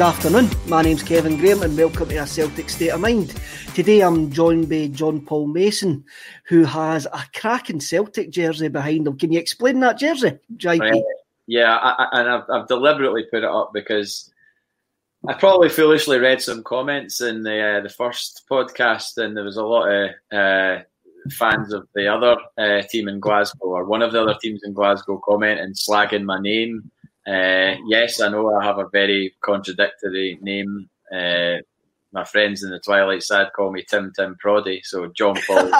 Good afternoon, my name's Kevin Graham and welcome to a Celtic State of Mind. Today I'm joined by John Paul Mason, who has a cracking Celtic jersey behind him. Can you explain that jersey, JP? I've deliberately put it up because I probably foolishly read some comments in the first podcast, and there was a lot of fans of the other team in Glasgow, or one of the other teams in Glasgow, commenting, slagging my name. Yes, I know I have a very contradictory name. My friends in the Twilight Side call me Tim Proddy, so John Paul.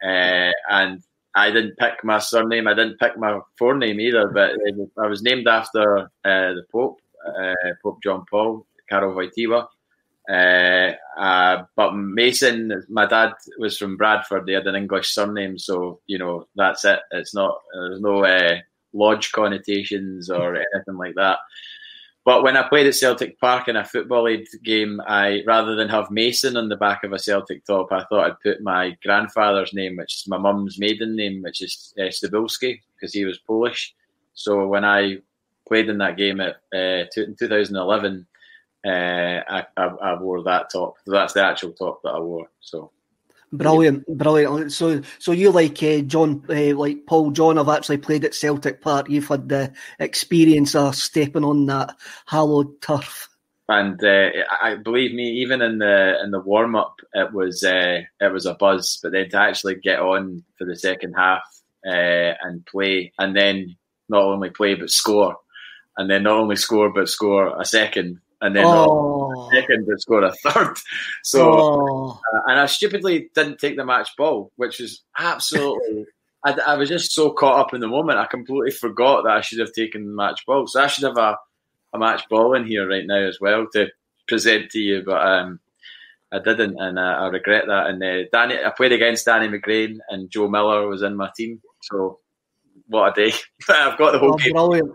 And I didn't pick my surname, I didn't pick my forename either, but I was named after the Pope, Pope John Paul, Karol Wojtyła. But Mason, my dad was from Bradford, they had an English surname, so, you know, that's it. It's not, there's no lodge connotations or anything like that. But when I played at Celtic Park in a Football Aid game, I, rather than have Mason on the back of a Celtic top, I thought I'd put my grandfather's name, which is my mum's maiden name, which is Cebulski, because he was Polish. So when I played in that game in 2011, I wore that top. So that's the actual top that I wore. So. Brilliant. So you like John, like Paul John, have actually played at Celtic Park. You've had the experience of stepping on that hallowed turf. And I believe me, even in the warm up, it was a buzz. But then to actually get on for the second half and play, and then not only play but score, and then not only score but score a second. And then a second to score a third. So, and I stupidly didn't take the match ball, which is absolutely. I was just so caught up in the moment. I completely forgot that I should have taken the match ball. So I should have a match ball in here right now as well to present to you, but I didn't, and I regret that. And I played against Danny McGrain, and Joe Miller was in my team. So what a day! I've got the whole game.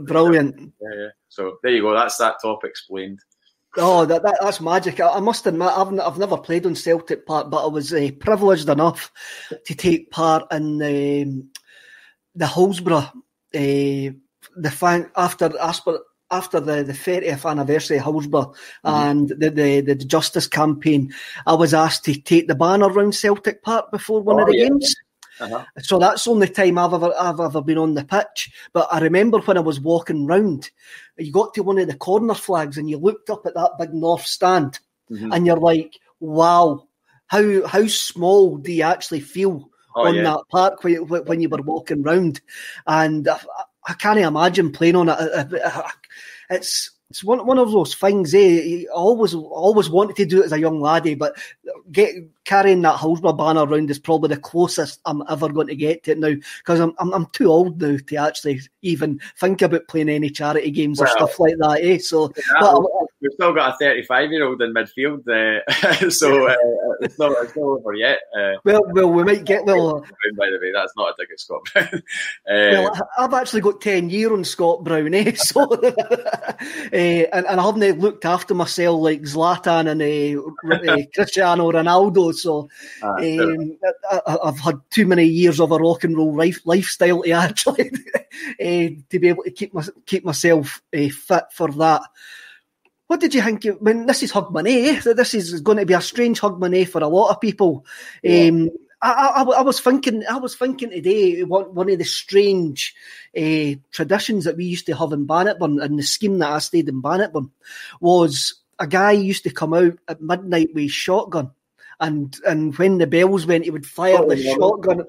Brilliant. Yeah. So there you go. That's that top explained. Oh, that's magic. I must admit, I've never played on Celtic Park, but I was privileged enough to take part in the Hillsborough after the 30th anniversary of Hillsborough and the Justice campaign. I was asked to take the banner around Celtic Park before one of the games. Uh-huh. So that's the only time I've ever been on the pitch. But I remember when I was walking round, you got to one of the corner flags and you looked up at that big north stand, and you're like, wow, how small do you actually feel that park when you were walking round? And I can't imagine playing on it. It's one of those things. I always wanted to do it as a young laddie, but carrying that Hillsborough banner around is probably the closest I'm ever going to get to it now, because I'm too old now to actually even think about playing any charity games or stuff like that. So we've still got a 35-year-old in midfield, so it's not over yet. Well, we might get By the way, that's not a dig at Scott Brown. Well, I've actually got 10 years on Scott Brown, so and I haven't looked after myself like Zlatan and Cristiano Ronaldo. So I've had too many years of a rock and roll lifestyle to actually to be able to keep myself fit for that. What did you think? This is Hogmanay. This is going to be a strange Hogmanay for a lot of people. Yeah. I was thinking today, one of the strange traditions that we used to have in Bannockburn, and the scheme that I stayed in Bannockburn, was a guy used to come out at midnight with his shotgun. And when the bells went, he would fire the shotgun.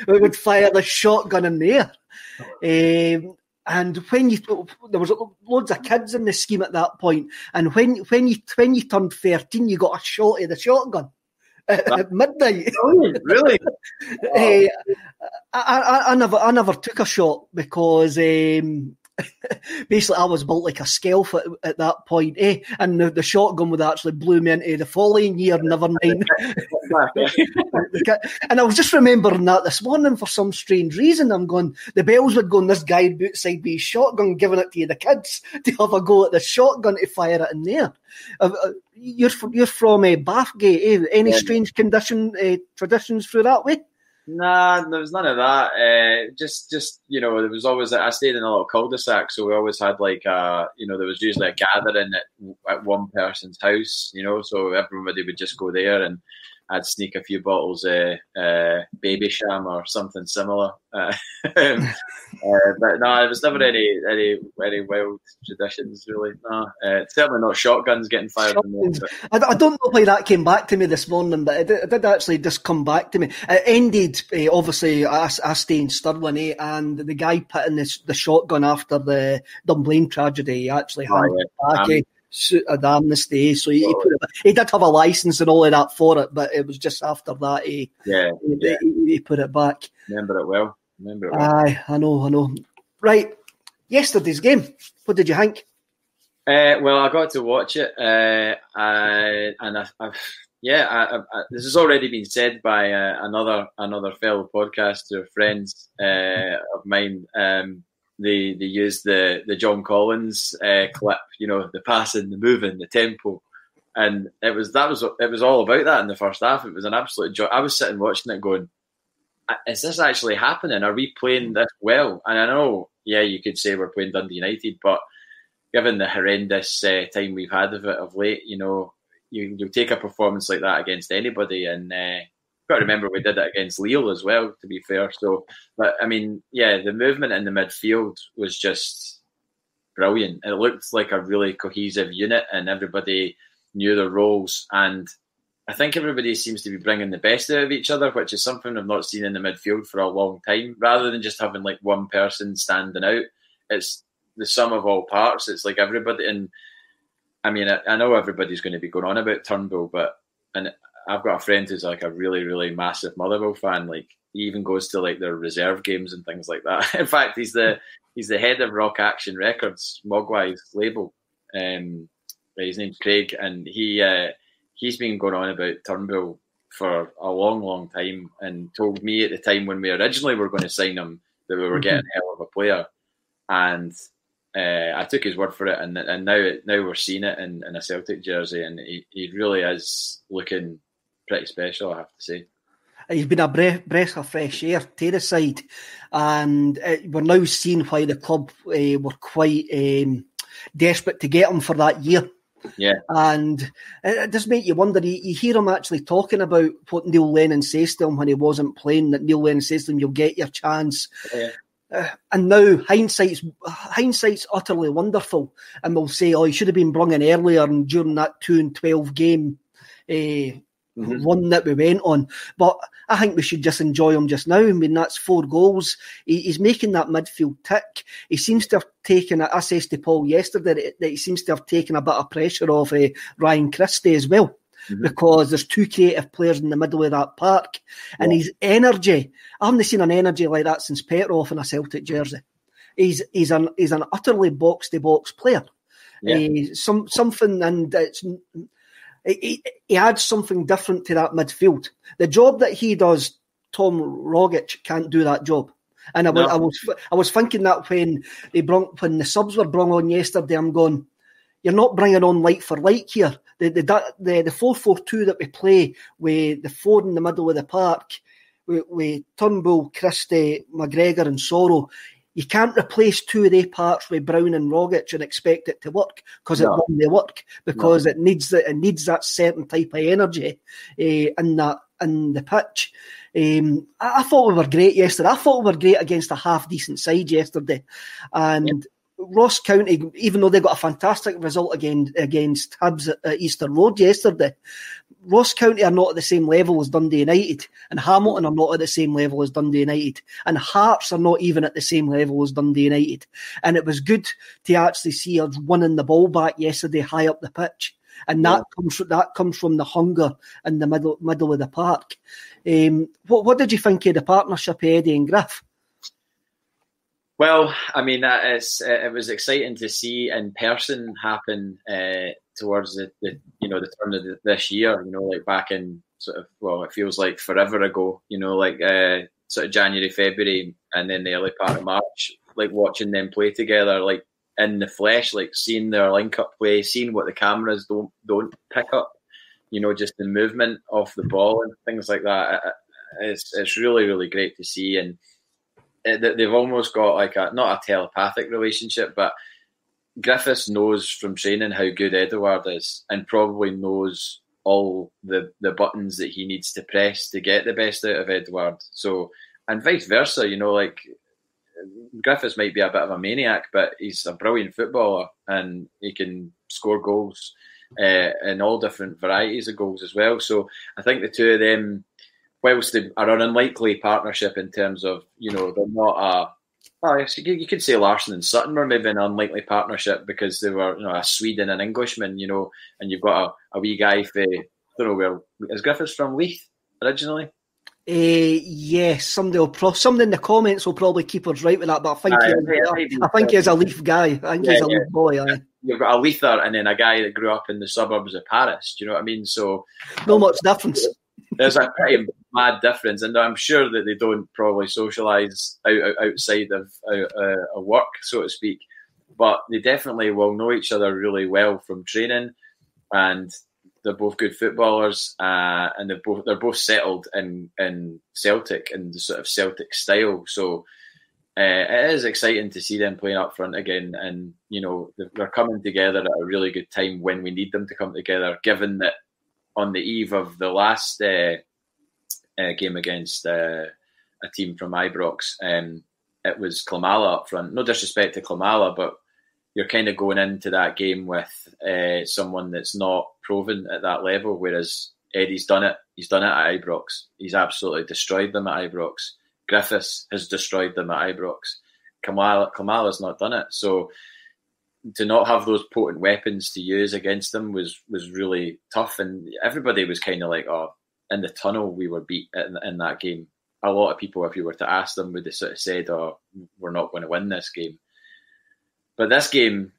He would fire the shotgun in the air. And there was loads of kids in the scheme at that point. And when you turned 13, you got a shot of the shotgun at midnight. Oh, really? I never took a shot because basically I was built like a scalp at that point, and the shotgun would actually blew me into the following year, never mind. And I was just remembering that this morning for some strange reason. I'm going, the bells would go on this guy outside with his shotgun, giving it to the kids to have a go at the shotgun to fire it in there. You're from Bathgate, Any strange traditions through that way? Nah, there was none of that. Just there was always I stayed in a little cul-de-sac, so we always had there was usually a gathering at one person's house, so everybody would just go there, and I'd sneak a few bottles of Baby Sham or something similar. But no, it was never any wild traditions really. No, certainly not shotguns getting fired. I don't know why that came back to me this morning, but it did actually just come back to me. It ended, obviously, I stay in Stirling, and the guy putting the shotgun after the Dunblane tragedy, he actually handed it back. Suit the amnesty, so he did have a license and all of that for it, but it was just after that he put it back. Remember it well. Aye, I know. Right, yesterday's game. What did you think? Well, I got to watch it, this has already been said by another fellow podcaster, friends of mine. They used the John Collins clip, the passing, the moving, the tempo, and it was all about that in the first half. It was an absolute joy. I was sitting watching it, going, "Is this actually happening? Are we playing this well?" And I know, you could say we're playing Dundee United, but given the horrendous time we've had of it of late, you'll take a performance like that against anybody, and got to remember we did it against Lille as well, to be fair. So, but I mean, the movement in the midfield was just brilliant. It looked like a really cohesive unit, and everybody knew their roles. And I think everybody seems to be bringing the best out of each other, which is something I've not seen in the midfield for a long time. Rather than just having like one person standing out, it's the sum of all parts. It's like everybody. And I mean, I know everybody's going to be going on about Turnbull, and I've got a friend who's like a really, really massive Motherwell fan. Like, he even goes to like their reserve games and things like that. In fact, he's the head of Rock Action Records, Mogwai's label. His name's Craig, and he's been going on about Turnbull for a long, long time, and told me at the time when we originally were going to sign him that we were getting a hell of a player. And I took his word for it, and now we're seeing it in a Celtic jersey, and he really is looking pretty special, I have to say. He's been a breath of fresh air to the side, and we're now seeing why the club were quite desperate to get him for that year. Yeah, and it does make you wonder. You hear him actually talking about what Neil Lennon says to him when he wasn't playing. That Neil Lennon says to him, "You'll get your chance." Yeah. And now hindsight's utterly wonderful, and we'll say, "Oh, he should have been brought in earlier and during that 2-12 game run that we went on." But I think we should just enjoy him just now. I mean, that's 4 goals. He's making that midfield tick. He seems to have taken, I said to Paul yesterday, that he seems to have taken a bit of pressure off Ryan Christie as well. Because there's 2 creative players in the middle of that park, and his energy, I haven't seen an energy like that since Petrov in a Celtic jersey. He's an utterly box to box player. Something, and he adds something different to that midfield. The job that he does, Tom Rogic can't do that job. And I was thinking that when the subs were brought on yesterday, I'm going, you're not bringing on like for like here. The 4-4-2 that we play with the 4 in the middle of the park, with Turnbull, Christie, McGregor and Soro, you can't replace 2 of their parts with Brown and Rogic and expect it to work, because it won't work, because it needs that certain type of energy in the pitch. I thought we were great yesterday. I thought we were great against a half decent side yesterday, and Ross County, even though they got a fantastic result against Hibs at Easter Road yesterday, Ross County are not at the same level as Dundee United, and Hamilton are not at the same level as Dundee United, and Hearts are not even at the same level as Dundee United. And it was good to actually see us winning the ball back yesterday high up the pitch, and that comes from the hunger in the middle of the park. What did you think of the partnership of Eddie and Griff? Well, I mean, it was exciting to see in person happen towards the turn of this year. Like back in it feels like forever ago. Like sort of January, February, and then the early part of March. Like watching them play together, like in the flesh, like seeing their link-up play, seeing what the cameras don't pick up. Just the movement off the ball and things like that. it's really, really great to see. And they've almost got like not a telepathic relationship, but Griffiths knows from training how good Edouard is, and probably knows all the buttons that he needs to press to get the best out of Edouard. So, and vice versa, like Griffiths might be a bit of a maniac, but he's a brilliant footballer and he can score goals in all different varieties of goals as well. So I think the two of them, whilst they are an unlikely partnership in terms of, they're not you could say Larsson and Sutton were maybe an unlikely partnership because they were, a Swede and an Englishman, and you've got a wee guy for, I don't know where, is Griffiths from Leith originally? Yes, somebody in the comments will probably keep us right with that, but I think he's a Leith guy. I think he's a Leith boy. You've got a Leither and then a guy that grew up in the suburbs of Paris. Do you know what I mean? So not much difference. There's a pretty mad difference, and I'm sure that they don't probably socialise outside of work, so to speak. But they definitely will know each other really well from training, and they're both good footballers, and they're both settled in Celtic and the sort of Celtic style. So it is exciting to see them playing up front again, and they're coming together at a really good time when we need them to come together. Given that on the eve of the last game against a team from Ibrox, it was Klimala up front. No disrespect to Klimala, but you're kind of going into that game with someone that's not proven at that level, whereas Eddie's done it. He's done it at Ibrox. He's absolutely destroyed them at Ibrox. Griffiths has destroyed them at Ibrox. Klimala's not done it. So to not have those potent weapons to use against them was really tough. And everybody was kind of like, in the tunnel we were beat in that game. A lot of people, if you were to ask them, would have sort of said, we're not going to win this game. But this game,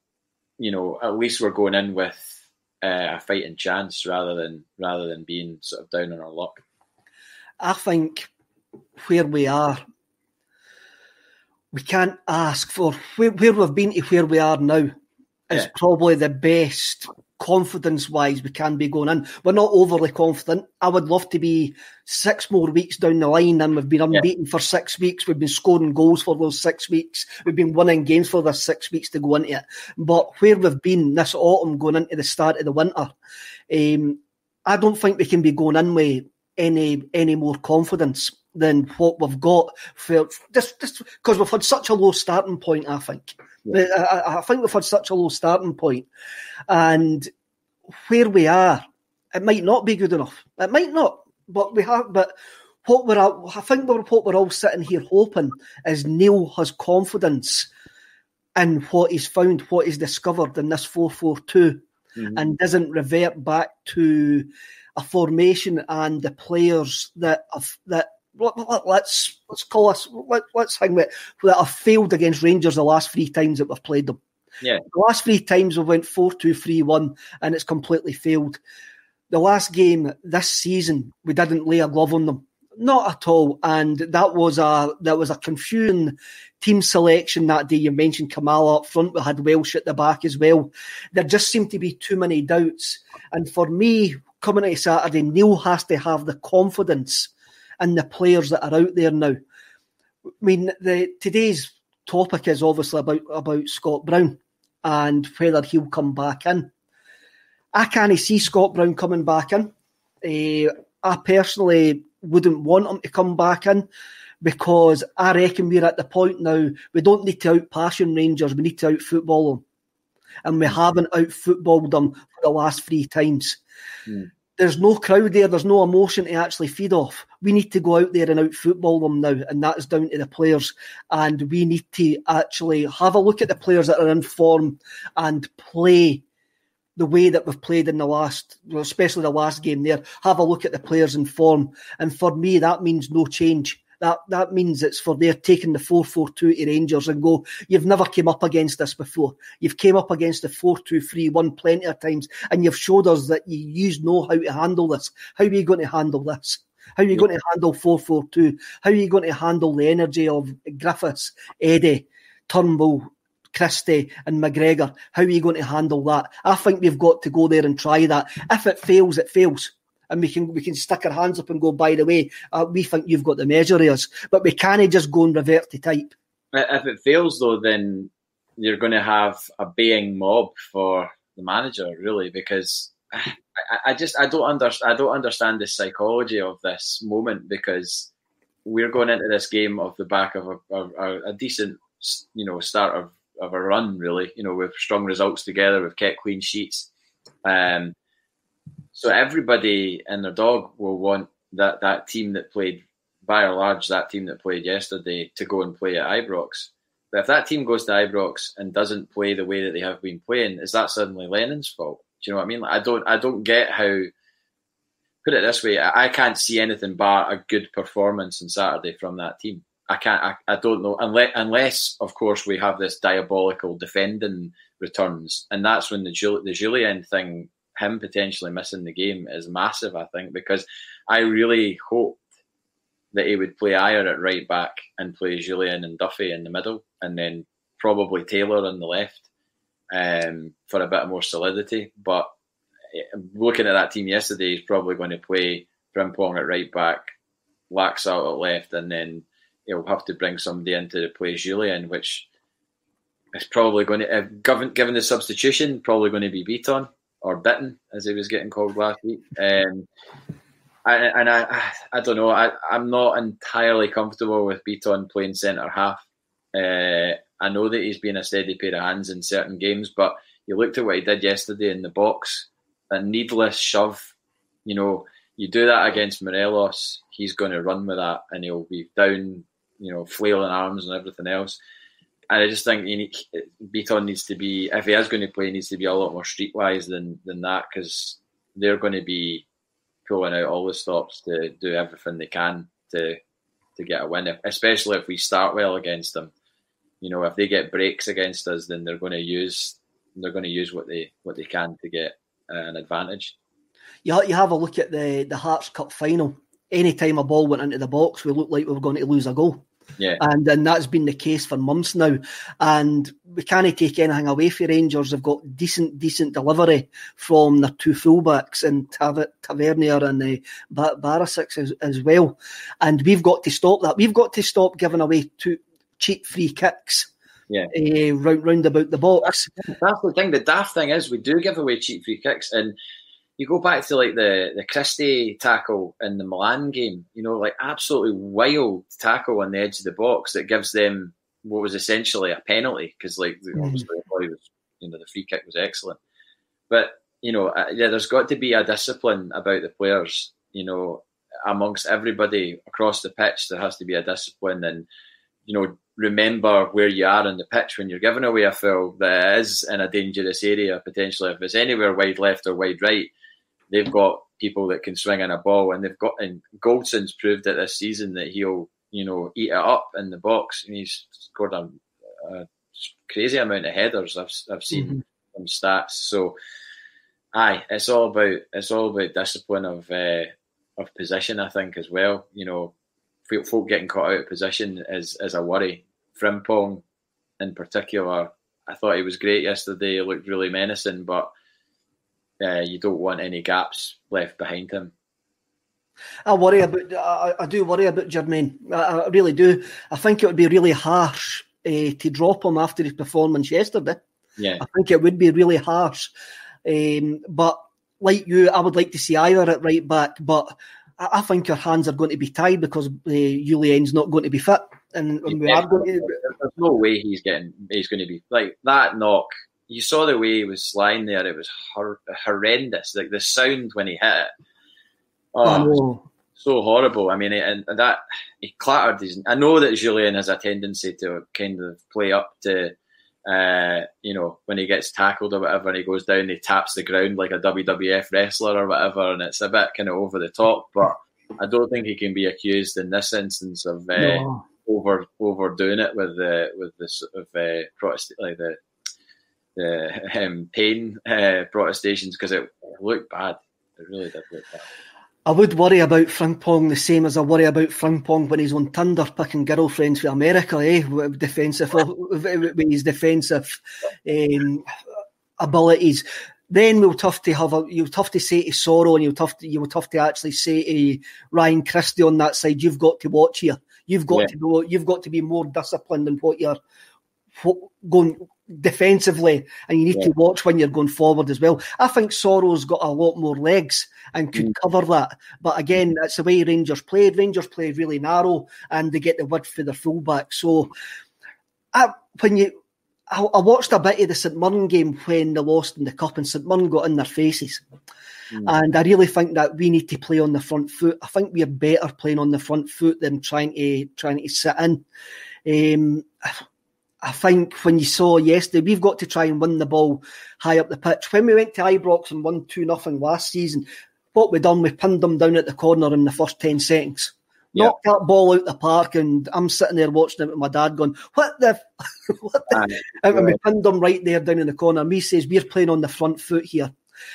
at least we're going in with a fighting chance rather than being sort of down on our luck. I think where we are, we can't ask for where we've been to where we are now is probably the best confidence-wise we can be going in. We're not overly confident. I would love to be 6 more weeks down the line, and we've been unbeaten for 6 weeks. We've been scoring goals for those 6 weeks. We've been winning games for those 6 weeks to go into it. But where we've been this autumn going into the start of the winter, I don't think we can be going in with any more confidence than what we've got for just because we've had such a low starting point. I think we've had such a low starting point, and where we are, it might not be good enough. It might not, but we have. But what we're all sitting here hoping is Neil has confidence in what he's found, what he's discovered in this 4-4-2, and doesn't revert back to a formation and the players that have failed against Rangers the last 3 times that we've played them. Yeah. The last 3 times we went 4-2-3-1 and it's completely failed. The last game this season we didn't lay a glove on them. Not at all. And that was a confusing team selection that day. You mentioned Kamala up front, we had Welsh at the back as well. There just seemed to be too many doubts. And for me, coming into Saturday, Neil has to have the confidence in the players that are out there now. I mean, today's topic is obviously about Scott Brown and whether he'll come back in. I can't see Scott Brown coming back in. I personally wouldn't want him to come back in because I reckon we're at the point now we don't need to out-passion Rangers, we need to out-football them. And we haven't out-footballed them for the last 3 times. There's no crowd there, there's no emotion to actually feed off. We need to go out there and out-football them now, and that is down to the players. And we need to actually have a look at the players that are in form and play the way that we've played in the last, especially the last game there. Have a look at the players in form. And for me, that means no change. That means it's for they're taking the 4-4-2 to Rangers and go, you've never came up against this before. You've came up against the 4-2-3-1 plenty of times, and you've showed us that you know how to handle this. How are you going to handle this? How are you going to handle 4-4-2? How are you going to handle the energy of Griffiths, Eddie, Turnbull, Christie and McGregor? How are you going to handle that? I think we've got to go there and try that. If it fails, it fails. and we can stick our hands up and go, by the way, we think you've got the measure of us, but we can't just go and revert to type. If it fails, though, then you're going to have a baying mob for the manager, really, because I don't understand the psychology of this moment, because we're going into this game off the back of a decent, start of a run, really. With strong results together, we've kept clean sheets. So everybody and their dog will want that team that played, by and large, that team that played yesterday, to go and play at Ibrox. But if that team goes to Ibrox and doesn't play the way that they have been playing, is that suddenly Lennon's fault? Do you know what I mean? I don't get how. Put it this way, I can't see anything but a good performance on Saturday from that team. I don't know, unless of course we have this diabolical defending returns, and that's when the Julien thing, him potentially missing the game, is massive, I think, because I really hoped that he would play Ayer at right back and play Julien and Duffy in the middle, and then probably Taylor on the left for a bit more solidity. But looking at that team yesterday, he's probably going to play Frimpong at right back, Laxalt at left, and then he'll have to bring somebody in to play Julien, which is probably going to, given the substitution, probably going to be Beaton, or Bitten, as he was getting called last week. I don't know. I'm not entirely comfortable with Beaton playing centre half. I know that he's been a steady pair of hands in certain games, but you looked at what he did yesterday in the box, a needless shove. You do that against Morelos, he's going to run with that, and he'll be down, flailing arms and everything else. And I just think Beaton needs to be, if he is going to play, he needs to be a lot more streetwise than that, because they're going to be pulling out all the stops to do everything they can to get a win, especially if we start well against them. If they get breaks against us, then they're going to use what they can to get an advantage. You have a look at the Hearts Cup final. Any time a ball went into the box, we looked like we were going to lose a goal. Yeah. And that's been the case for months now. And we can't take anything away from Rangers. They've got decent delivery from their two fullbacks, and Tavernier and Barisic as well. And we've got to stop that. We've got to stop giving away two cheap free kicks. Yeah. Round about the box. That's the thing. The daft thing is we do give away cheap free kicks, and you go back to like the Christie tackle in the Milan game, like absolutely wild tackle on the edge of the box that gives them what was essentially a penalty, because obviously the free kick was excellent. But there's got to be a discipline about the players, amongst everybody across the pitch. There has to be a discipline, and remember where you are on the pitch when you're giving away a foul that is in a dangerous area potentially. If it's anywhere wide left or wide right, they've got people that can swing in a ball, and Goldson's proved it this season that he'll eat it up in the box, and he's scored a crazy amount of headers I've seen from stats. So it's all about discipline of position, I think, as well. Folk getting caught out of position is a worry. Frimpong in particular, I thought he was great yesterday. He looked really menacing, but you don't want any gaps left behind him. I do worry about Jermaine. I really do. I think it would be really harsh to drop him after his performance yesterday. Yeah, I think it would be really harsh. But like you, I would like to see Ayer at right back, but I think our hands are going to be tied because Julien's not going to be fit, and we are going to. There's no way he's going to be like that knock. You saw the way he was lying there; it was horrendous. Like the sound when he hit it, so horrible. I mean, and that he clattered his. I know that Julien has a tendency to kind of play up to. When he gets tackled or whatever and he goes down, he taps the ground like a WWF wrestler or whatever, and it's a bit kind of over the top, but I don't think he can be accused in this instance of overdoing it with the sort of pain protestations, because it looked bad. It really did look bad. I would worry about Frimpong the same as I worry about Frimpong when he's on Tinder picking girlfriends for America, with his defensive abilities. then you'll have to say to Soro, and you would have to actually say to Ryan Christie on that side, you've got to watch here. You've got to be more disciplined in what you're going defensively, and you need to watch when you're going forward as well. I think Soro's got a lot more legs and could cover that. But again, that's the way Rangers played. Rangers play really narrow, and they get the width for their fullback. So I watched a bit of the St Mirren game when they lost in the Cup, and St Mirren got in their faces. And I really think that we need to play on the front foot. I think we're better playing on the front foot than trying to sit in. I think when you saw yesterday, we've got to try and win the ball high up the pitch. When we went to Ibrox and won 2-0 last season, what we done, we pinned them down at the corner in the first 10 seconds. Knocked that ball out the park, and I'm sitting there watching it with my dad going, what the... And we pinned them right there down in the corner. And he says, we're playing on the front foot here.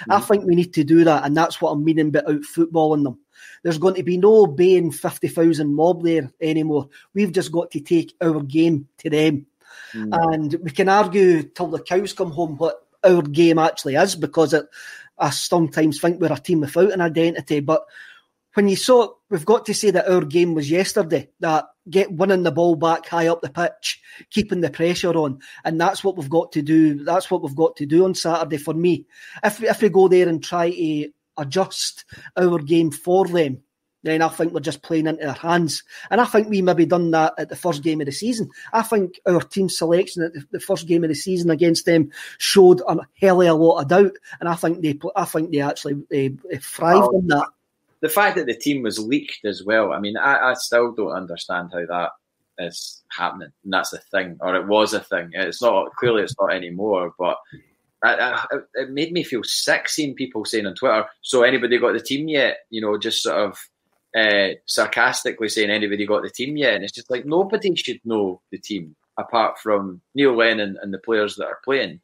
I think we need to do that, and that's what I'm meaning about out-footballing them. There's going to be no baying 50,000 mob there anymore. We've just got to take our game to them. And we can argue till the cows come home what our game actually is, because I sometimes think we're a team without an identity. But when you saw it, we've got to say that our game was yesterday, that winning the ball back high up the pitch, keeping the pressure on, and that's what we've got to do. That's what we've got to do on Saturday for me. If we go there and try to adjust our game for them, then I think we're just playing into their hands. And I think we maybe done that at the first game of the season. I think our team selection at the first game of the season against them showed a hell of a lot of doubt, and I think they actually thrived on that. The fact that the team was leaked as well, I mean, I still don't understand how that is happening. And that's a thing, or it was a thing. It's not anymore, but it made me feel sick seeing people saying on Twitter, so anybody got the team yet? Just sort of sarcastically saying, anybody got the team yet? And it's just like, nobody should know the team apart from Neil Lennon and the players that are playing.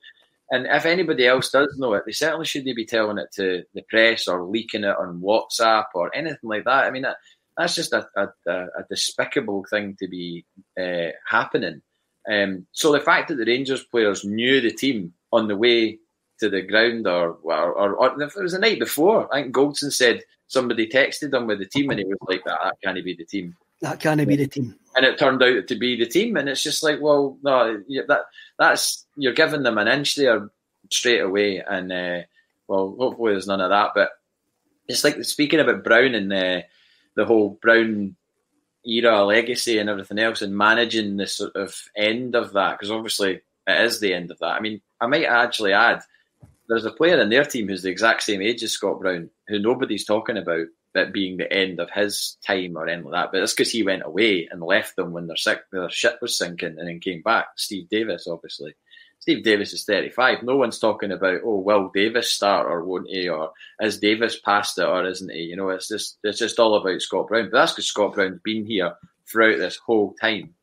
And if anybody else does know it, they certainly shouldn't be telling it to the press or leaking it on WhatsApp or anything like that. I mean, that's just a despicable thing to be happening. So the fact that the Rangers players knew the team on the way to the ground, or if it was the night before, I think Goldson said somebody texted him with the team, and he was like, that can't be the team. That can't be the team. And it turned out to be the team, and it's just like, well, no, that's you're giving them an inch there straight away, and well, hopefully there's none of that. But it's like, speaking about Brown and the whole Brown era legacy and everything else, and managing the sort of end of that, because obviously it is the end of that. I mean, I might actually add, there's a player in their team who's the exact same age as Scott Brown, who nobody's talking about that being the end of his time or anything like that. But it's because he went away and left them when their ship was sinking, and then came back. Steve Davis, obviously. Steve Davis is 35. No one's talking about, will Davis start or won't he, or is Davis past it or isn't he? It's just all about Scott Brown. But that's because Scott Brown's been here throughout this whole time.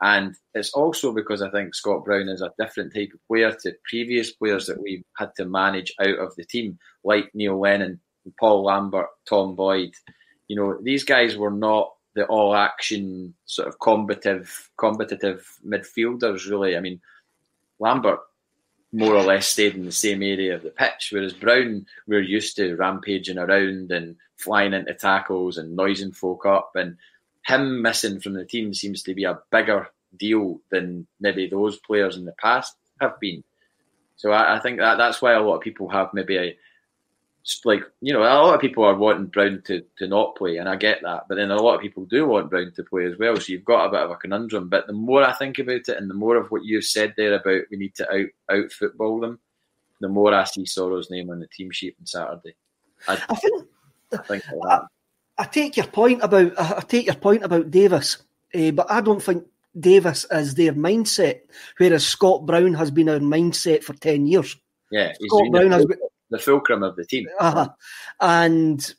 And it's also because I think Scott Brown is a different type of player to previous players that we've had to manage out of the team, like Neil Lennon, Paul Lambert, Tom Boyd. These guys were not the all-action sort of competitive midfielders, really. I mean, Lambert more or less stayed in the same area of the pitch, whereas Brown, we're used to rampaging around and flying into tackles and noising folk up, and him missing from the team seems to be a bigger deal than maybe those players in the past have been. So I think that's why a lot of people have maybe a lot of people are wanting Brown to not play, and I get that. But then a lot of people do want Brown to play as well. So you've got a bit of a conundrum. But the more I think about it, and the more of what you've said there about we need to out football them, the more I see Soro's name on the team sheet on Saturday. I think like that. I take your point about Davis, but I don't think Davis is their mindset, whereas Scott Brown has been our mindset for 10 years. Yeah, Scott Brown has been the fulcrum of the team. And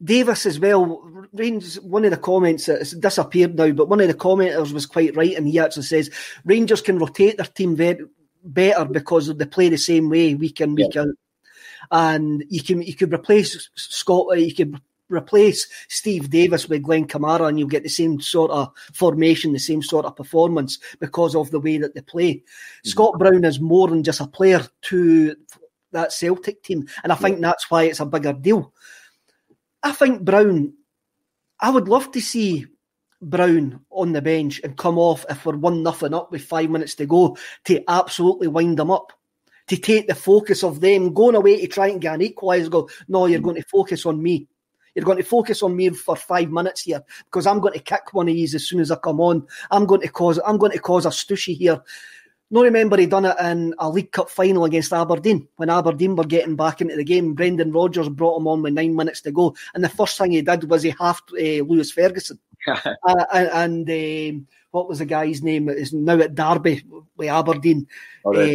Davis as well, one of the comments, it's disappeared now, but one of the commenters was quite right, and he actually says Rangers can rotate their team better because they play the same way week in, week out. And you could replace Scott, you could replace Steve Davis with Glenn Kamara and you'll get the same sort of formation, the same sort of performance because of the way that they play. Mm-hmm. Scott Brown is more than just a player to that Celtic team, and I think that's why it's a bigger deal. I think Brown, I would love to see Brown on the bench and come off if we're 1-0 up with 5 minutes to go to absolutely wind them up, to take the focus of them going away to try and get an equaliser. Go, no, you're going to focus on me. You're going to focus on me for 5 minutes here because I'm going to kick one of these as soon as I come on. I'm going to cause a stushy here. No, remember he done it in a League Cup final against Aberdeen when Aberdeen were getting back into the game. Brendan Rodgers brought him on with 9 minutes to go, and the first thing he did was he halved Lewis Ferguson. And what was the guy's name? Is now at Derby with Aberdeen. One of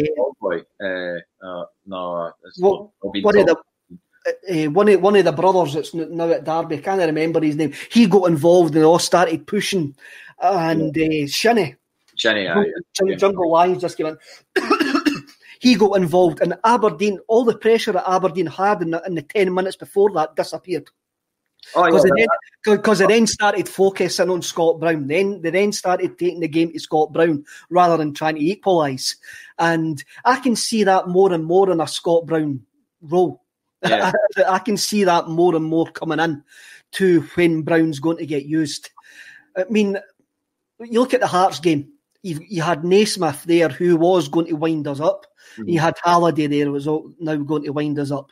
the brothers that's now at Derby, I can't remember his name. He got involved and they all started pushing, and Shinnie. Jungle Lions just came in. He got involved, and Aberdeen, all the pressure that Aberdeen had in the 10 minutes before that disappeared. Because they then started focusing on Scott Brown. They then started taking the game to Scott Brown rather than trying to equalise. And I can see that more and more in a Scott Brown role. Yeah. I can see that more and more coming in to when Brown's going to get used. I mean, you look at the Hearts game. You had Naismith there who was going to wind us up. Mm-hmm. You had Halliday there who was now going to wind us up.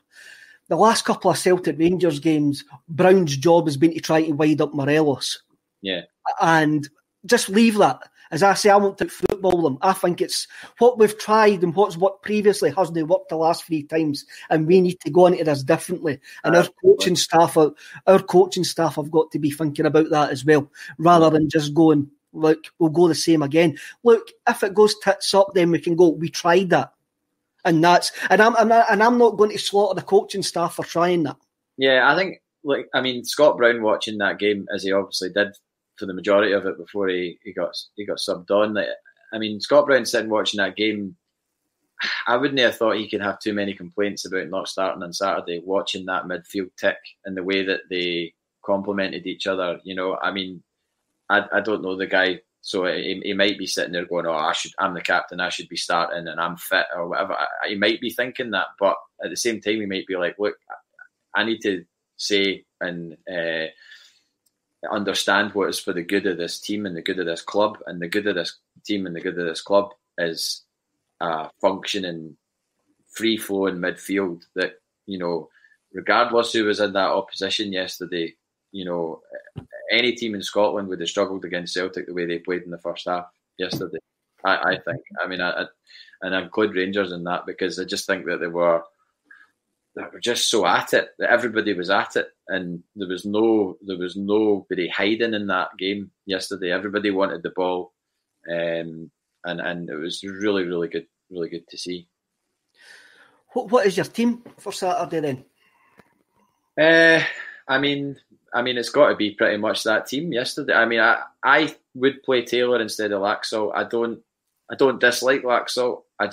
The last couple of Celtic Rangers games, Brown's job has been to try to wind up Morelos. Yeah. And just leave that. As I say, I want to football them. I think it's what we've tried and what's worked previously hasn't worked the last 3 times, and we need to go into this differently. And our coaching staff have got to be thinking about that as well, rather than just going, look, we'll go the same again. Look, if it goes tits up, then we can go, we tried that. And I'm not going to slaughter the coaching staff for trying that. Yeah, I think, Scott Brown watching that game, as he obviously did for the majority of it before he got subbed on. Scott Brown sitting watching that game, I wouldn't have thought he could have too many complaints about not starting on Saturday, watching that midfield tick and the way that they complemented each other. I don't know the guy, so he might be sitting there going, I'm the captain, I should be starting and I'm fit or whatever. He might be thinking that, but at the same time, he might be like, look, I need to say and understand what is for the good of this team and the good of this club, and the good of this team and the good of this club is functioning, free-flowing midfield that, regardless who was in that opposition yesterday, any team in Scotland would have struggled against Celtic the way they played in the first half yesterday. I think. And I include Rangers in that because I just think that they were just so at it, that everybody was at it, and there was nobody hiding in that game yesterday. Everybody wanted the ball, and it was really, really good to see. What is your team for Saturday then? It's got to be pretty much that team yesterday. I would play Taylor instead of Laxalt. I don't dislike Laxalt. I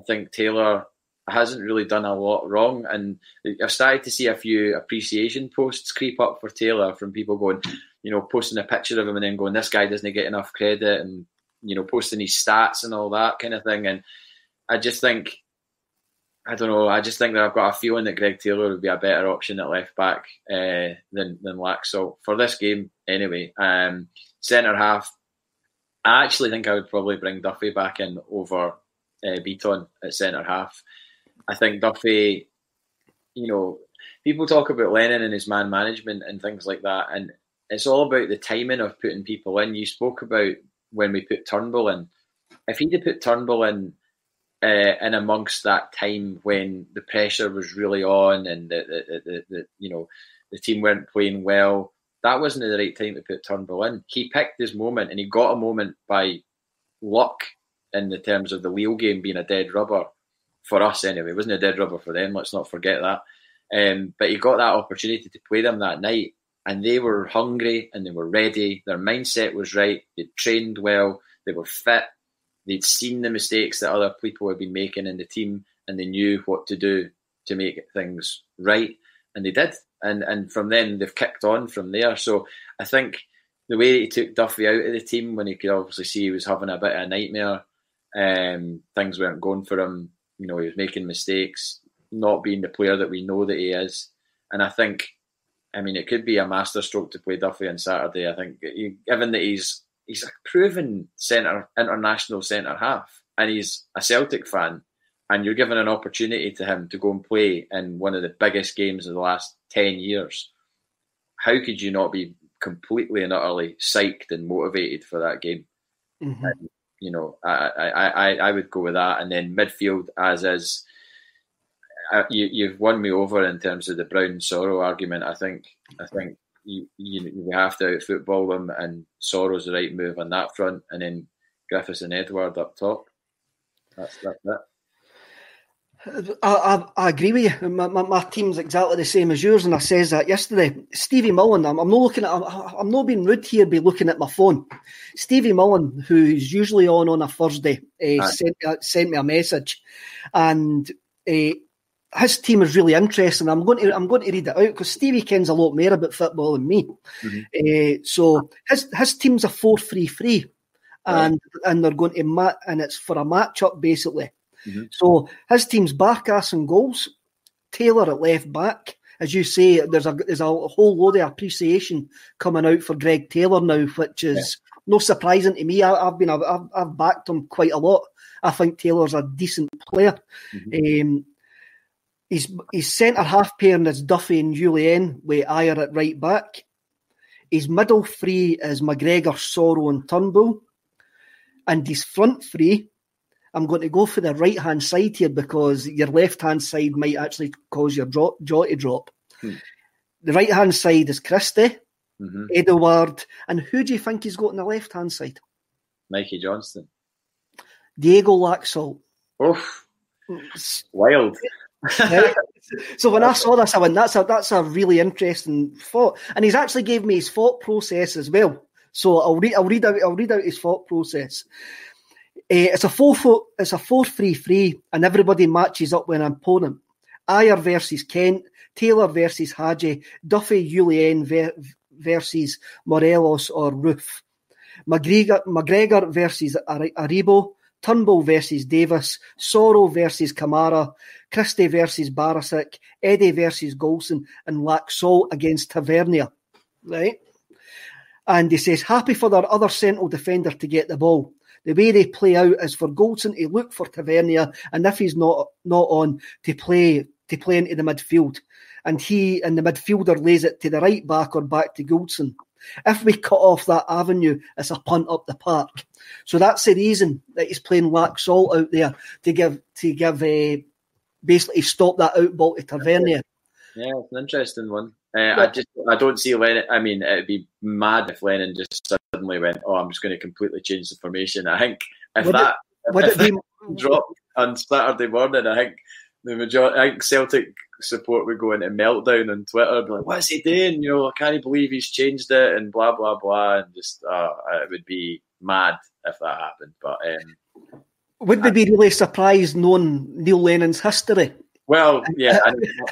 think Taylor hasn't really done a lot wrong, and I've started to see a few appreciation posts creep up for Taylor from people going, posting a picture of him and then going, this guy doesn't get enough credit, and posting his stats and all that kind of thing. And I just think, I don't know, I just think that I've got a feeling that Greg Taylor would be a better option at left back than Laxalt for this game anyway. Centre half, I actually think I would probably bring Duffy back in over Beaton at centre half. I think Duffy, people talk about Lennon and his man management and things like that, and it's all about the timing of putting people in. You spoke about when we put Turnbull in. If he'd have put Turnbull in amongst that time when the pressure was really on and the team weren't playing well, that wasn't the right time to put Turnbull in. He picked his moment, and he got a moment by luck in the terms of the Lille game being a dead rubber for us anyway. It wasn't a dead rubber for them, let's not forget that. But he got that opportunity to play them that night, and they were hungry and they were ready. Their mindset was right. They trained well. They were fit. They'd seen the mistakes that other people had been making in the team, and they knew what to do to make things right. And they did. and from then they've kicked on from there. So I think the way he took Duffy out of the team when he could obviously see he was having a bit of a nightmare, things weren't going for him. He was making mistakes, not being the player that we know that he is. And I think, it could be a masterstroke to play Duffy on Saturday. I think, given that he's a proven international centre half, and he's a Celtic fan, and you're giving an opportunity to him to go and play in one of the biggest games of the last 10 years, how could you not be completely and utterly psyched and motivated for that game? Mm-hmm. And, I would go with that. And then midfield, as is, you've won me over in terms of the Brown-Soro argument. I think we have to out-football them, and Soro's the right move on that front, and then Griffiths and Edward up top. That's it. I agree with you. My team's exactly the same as yours, and I says that yesterday. Stevie Mullen, I'm not being rude here by looking at my phone. Stevie Mullen, who's usually on a Thursday, sent me a message, and his team is really interesting. I'm going to read it out because Stevie kens a lot more about football than me. Mm-hmm. So his team's a 4-3-3, and they're going to and it's for a match-up basically. Mm-hmm. So his team's Barkas and goals, Taylor at left back. As you say, there's a whole load of appreciation coming out for Greg Taylor now, which is no surprising to me. I've backed him quite a lot. I think Taylor's a decent player. Mm-hmm. His centre half pairing is Duffy and Julien with Ayer at right back. His middle three is McGregor, Soro and Turnbull. And his front three, I'm going to go for the right-hand side here because your left-hand side might actually cause your jaw to drop. The right-hand side is Christie, mm-hmm. Edouard, and who do you think he's got on the left-hand side? Mikey Johnston. Diego Laxalt. Oof. Wild. So when I saw this, I went, that's a really interesting thought. And he's actually gave me his thought process as well. So I'll read out his thought process. It's a 4-3-3, and everybody matches up with an opponent. Ayer versus Kent, Taylor versus Hadji, Duffy Julien versus Morelos or Roof, McGregor versus Aribo, Turnbull versus Davis, Soro versus Kamara, Christie versus Barisic, Eddie versus Golson, and Laxalt against Tavernier. Right? And he says, happy for their other central defender to get the ball. The way they play out is for Golson to look for Tavernier, and if he's not on, to play into the midfield. And the midfielder lays it to the right back or back to Golson. If we cut off that avenue, it's a punt up the park. So that's the reason that he's playing Laxalt out there to give basically stop that out ball to Tavernier. Yeah, it's an interesting one. I don't see Lennon. I mean, it'd be mad if Lennon just suddenly went, "Oh, I'm just going to completely change the formation." I think if that dropped on Saturday morning, I think the majority, I think Celtic support would go into meltdown on Twitter, and be like, "What's he doing? I can't believe he's changed it," and blah blah blah, and just it would be mad if that happened. But would we be really surprised knowing Neil Lennon's history? Well, yeah,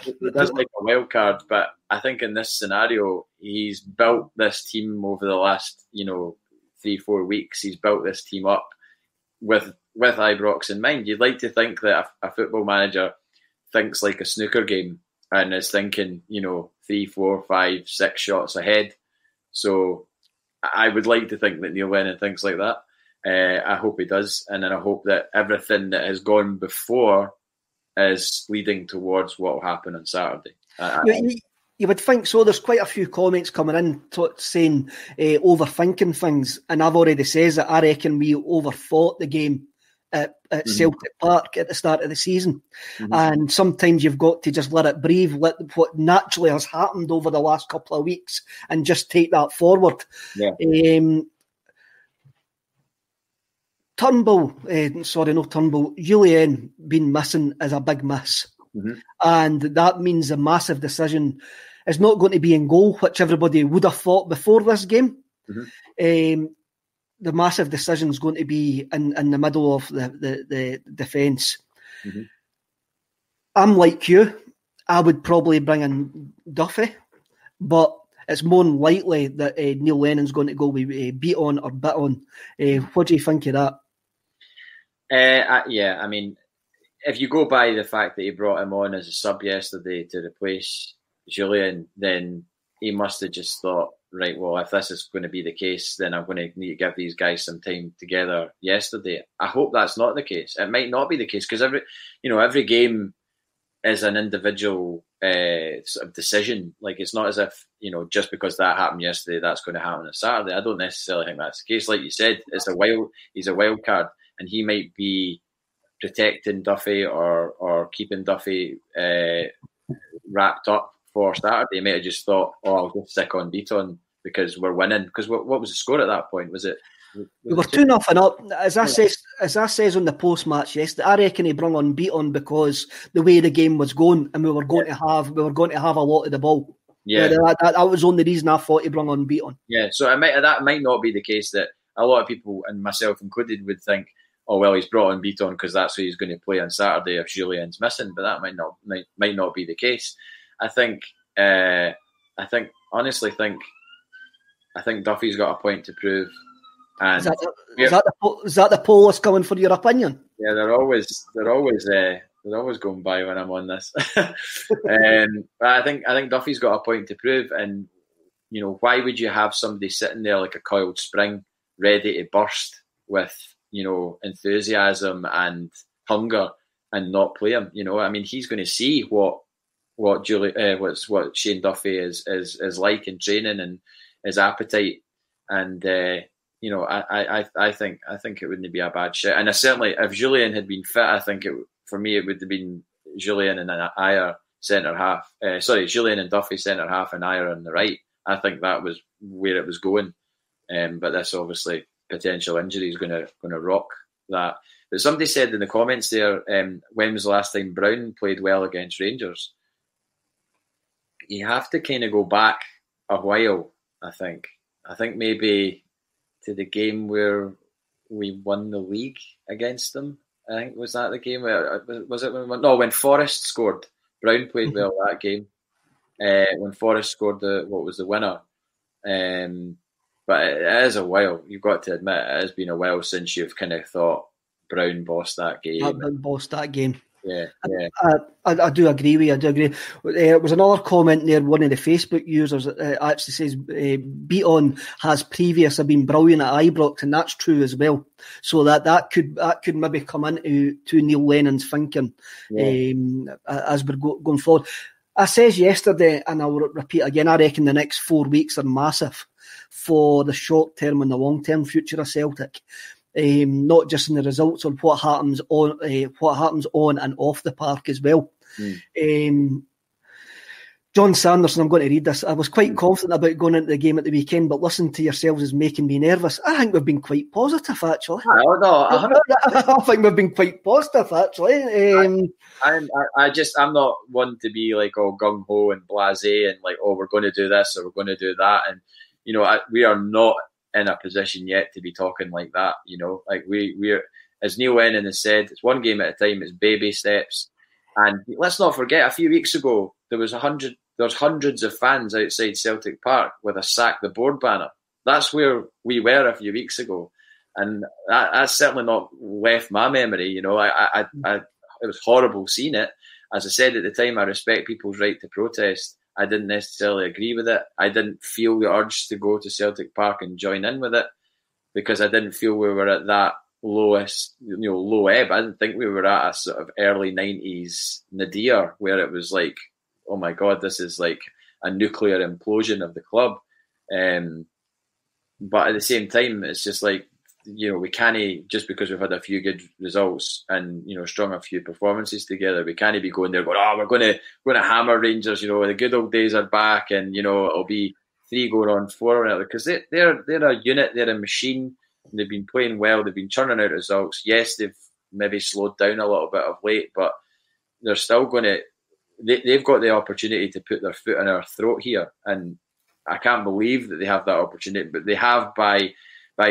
it does like a wild card, but I think in this scenario, he's built this team over the last, 3-4 weeks. He's built this team up with Ibrox in mind. You'd like to think that a football manager thinks like a snooker game and is thinking, 3, 4, 5, 6 shots ahead. So I would like to think that Neil Lennon thinks like that. I hope he does, and then I hope that everything that has gone before is leading towards what will happen on Saturday. You would think so. There's quite a few comments coming in saying overthinking things, and I've already said that I reckon we overthought the game at mm-hmm. Celtic Park at the start of the season. Mm-hmm. And sometimes you've got to just let it breathe, let what naturally has happened over the last couple of weeks and just take that forward. Yeah. Julien being missing is a big miss. Mm-hmm. And that means a massive decision is not going to be in goal, which everybody would have thought before this game. Mm-hmm. The massive decision is going to be in the middle of the defence. Mm-hmm. I'm like you. I would probably bring in Duffy, but it's more than likely that Neil Lennon's going to go with beat on or bit on. What do you think of that? Yeah, I mean, if you go by the fact that he brought him on as a sub yesterday to replace Julian, then he must have just thought, right, well, if this is going to be the case, then I'm going to need to give these guys some time together yesterday. I hope that's not the case. It might not be the case because every game is an individual sort of decision. Like, it's not as if, just because that happened yesterday, that's going to happen on Saturday. I don't necessarily think that's the case. Like you said, he's a wild card, and he might be protecting Duffy or keeping Duffy wrapped up for Saturday. He might have just thought, I'll just stick on Beaton because we're winning. Because what was the score at that point? Was it? We were 2-0 up. As I says on the post match yesterday, I reckon he brought on Beaton because the way the game was going, and we were going to have a lot of the ball. Yeah, that was the only reason I thought he brought on Beaton. Yeah, so that might not be the case. That a lot of people, and myself included, would think, oh well, he's brought on Beaton because that's who he's going to play on Saturday if Julian's missing. But that might not be the case. I think Duffy's got a point to prove. And is that the poll that's coming for your opinion? Yeah, they're always going by when I'm on this. But I think Duffy's got a point to prove, and why would you have somebody sitting there like a coiled spring, ready to burst with enthusiasm and hunger, and not play him? I mean, he's going to see what Shane Duffy is like in training and his appetite, and I think it wouldn't be a bad shit. And certainly, if Julian had been fit, I think it would have been Julian and Ayer centre half. Julian and Duffy centre half, and Ayer on the right. I think that was where it was going. But this obviously potential injury is going to rock that. But somebody said in the comments there, when was the last time Brown played well against Rangers? You have to kind of go back a while. I think maybe to the game where we won the league against them. I think, was that the game? Was it when Forrest scored? Brown played well that game. When Forrest scored the winner. But it is a while. You've got to admit, it has been a while since you've kind of thought Brown bossed that game. Yeah. I do agree with you. There was another comment there. One of the Facebook users actually says Beaton has previously been brilliant at Ibrox, and that's true as well. So that could maybe come into Neil Lennon's thinking as we're going forward. I says yesterday, and I'll repeat again, I reckon the next 4 weeks are massive for the short term and the long term future of Celtic. Not just in the results, or what happens on and off the park as well. John Sanderson, I'm going to read this. I was quite confident about going into the game at the weekend, but listening to yourselves is making me nervous. I think we've been quite positive, actually. I think we've been quite positive, actually. I'm not one to be like all gung ho and blasé and like, oh, we're going to do this or we're going to do that, and we are not in a position yet to be talking like that. Like we're, as Neil Lennon has said, it's one game at a time. It's baby steps. And let's not forget, a few weeks ago, there's hundreds of fans outside Celtic Park with a sack the board banner. That's where we were a few weeks ago. And that's certainly not left my memory. It was horrible seeing it. As I said at the time, I respect people's right to protest. I didn't necessarily agree with it. I didn't feel the urge to go to Celtic Park and join in with it because I didn't feel we were at that low ebb. I didn't think we were at a sort of early 90s nadir where it was like, oh my God, this is like a nuclear implosion of the club. But at the same time, it's just like, we can't, just because we've had a few good results and, strung a few performances together, we can't be going there going, we're going to hammer Rangers, the good old days are back, and, it'll be 3 going on 4, because they're a unit, they're a machine, and they've been playing well, they've been churning out results. Yes, they've maybe slowed down a little bit of late, but they're still going to, they've got the opportunity to put their foot in our throat here, and I can't believe that they have that opportunity, but they have by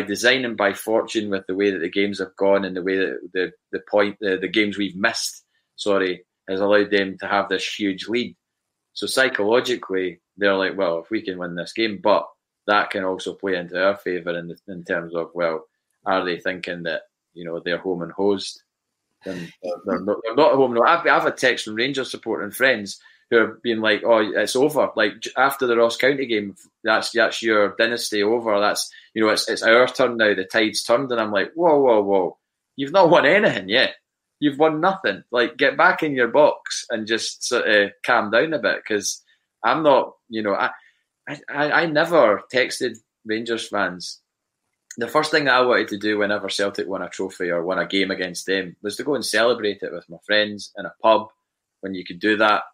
design and by fortune, with the way that the games have gone and the way that the games we've missed, has allowed them to have this huge lead. So psychologically, they're like, well, if we can win this game, but that can also play into our favour in terms of, well, are they thinking that, they're home and hosed? And they're not home. No, I've had texts from Rangers supporting friends who have been like, "Oh, it's over." Like after the Ross County game, that's your dynasty over. That's it's our turn now. The tide's turned, and I'm like, whoa! You've not won anything yet. You've won nothing. Like, get back in your box and just sort of calm down a bit, because I'm not. I never texted Rangers fans. The first thing that I wanted to do whenever Celtic won a trophy or won a game against them was to go and celebrate it with my friends in a pub when you could do that.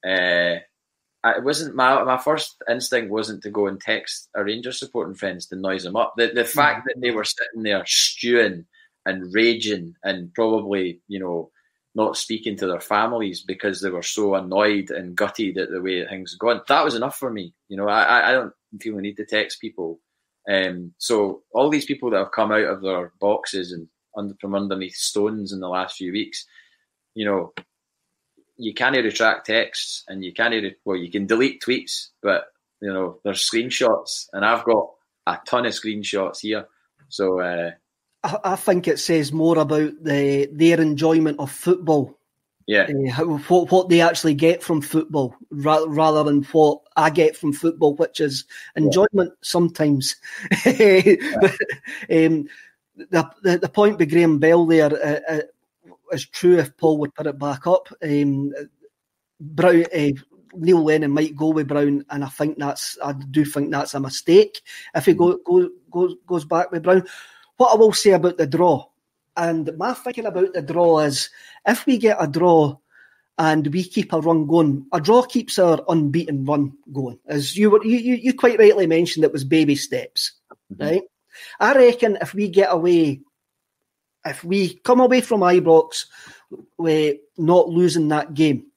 It wasn't my first instinct wasn't to go and text a Rangers supporting friends to noise them up. The fact that they were sitting there stewing and raging and probably not speaking to their families because they were so annoyed and gutted at the way things were going, that was enough for me. I don't feel the need to text people. So all these people that have come out of their boxes and from underneath stones in the last few weeks, you can't retract texts, and you can't. You can delete tweets, but there's screenshots, and I've got a ton of screenshots here. So I think it says more about their enjoyment of football. Yeah, what they actually get from football, rather than what I get from football, which is enjoyment sometimes. The point by Graham Bell there is true if Paul would put it back up. Brown, Neil Lennon might go with Brown, and I do think that's a mistake if he goes back with Brown. What I will say about the draw, and my thinking about the draw is, if we get a draw and we keep a run going, a draw keeps our unbeaten run going. As you quite rightly mentioned, it was baby steps, right? I reckon if we come away from Ibrox with not losing that game,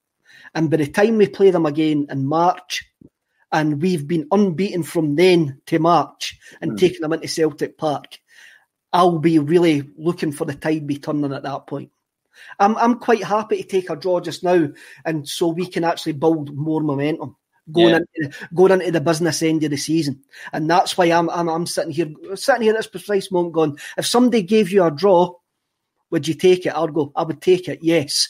and by the time we play them again in March, and we've been unbeaten from then to March and taking them into Celtic Park, I'll be really looking for the tide be turning at that point. I'm quite happy to take a draw just now, and so we can actually build more momentum going into the business end of the season. And that's why I'm sitting here at this precise moment going, if somebody gave you a draw, would you take it? I would take it, yes.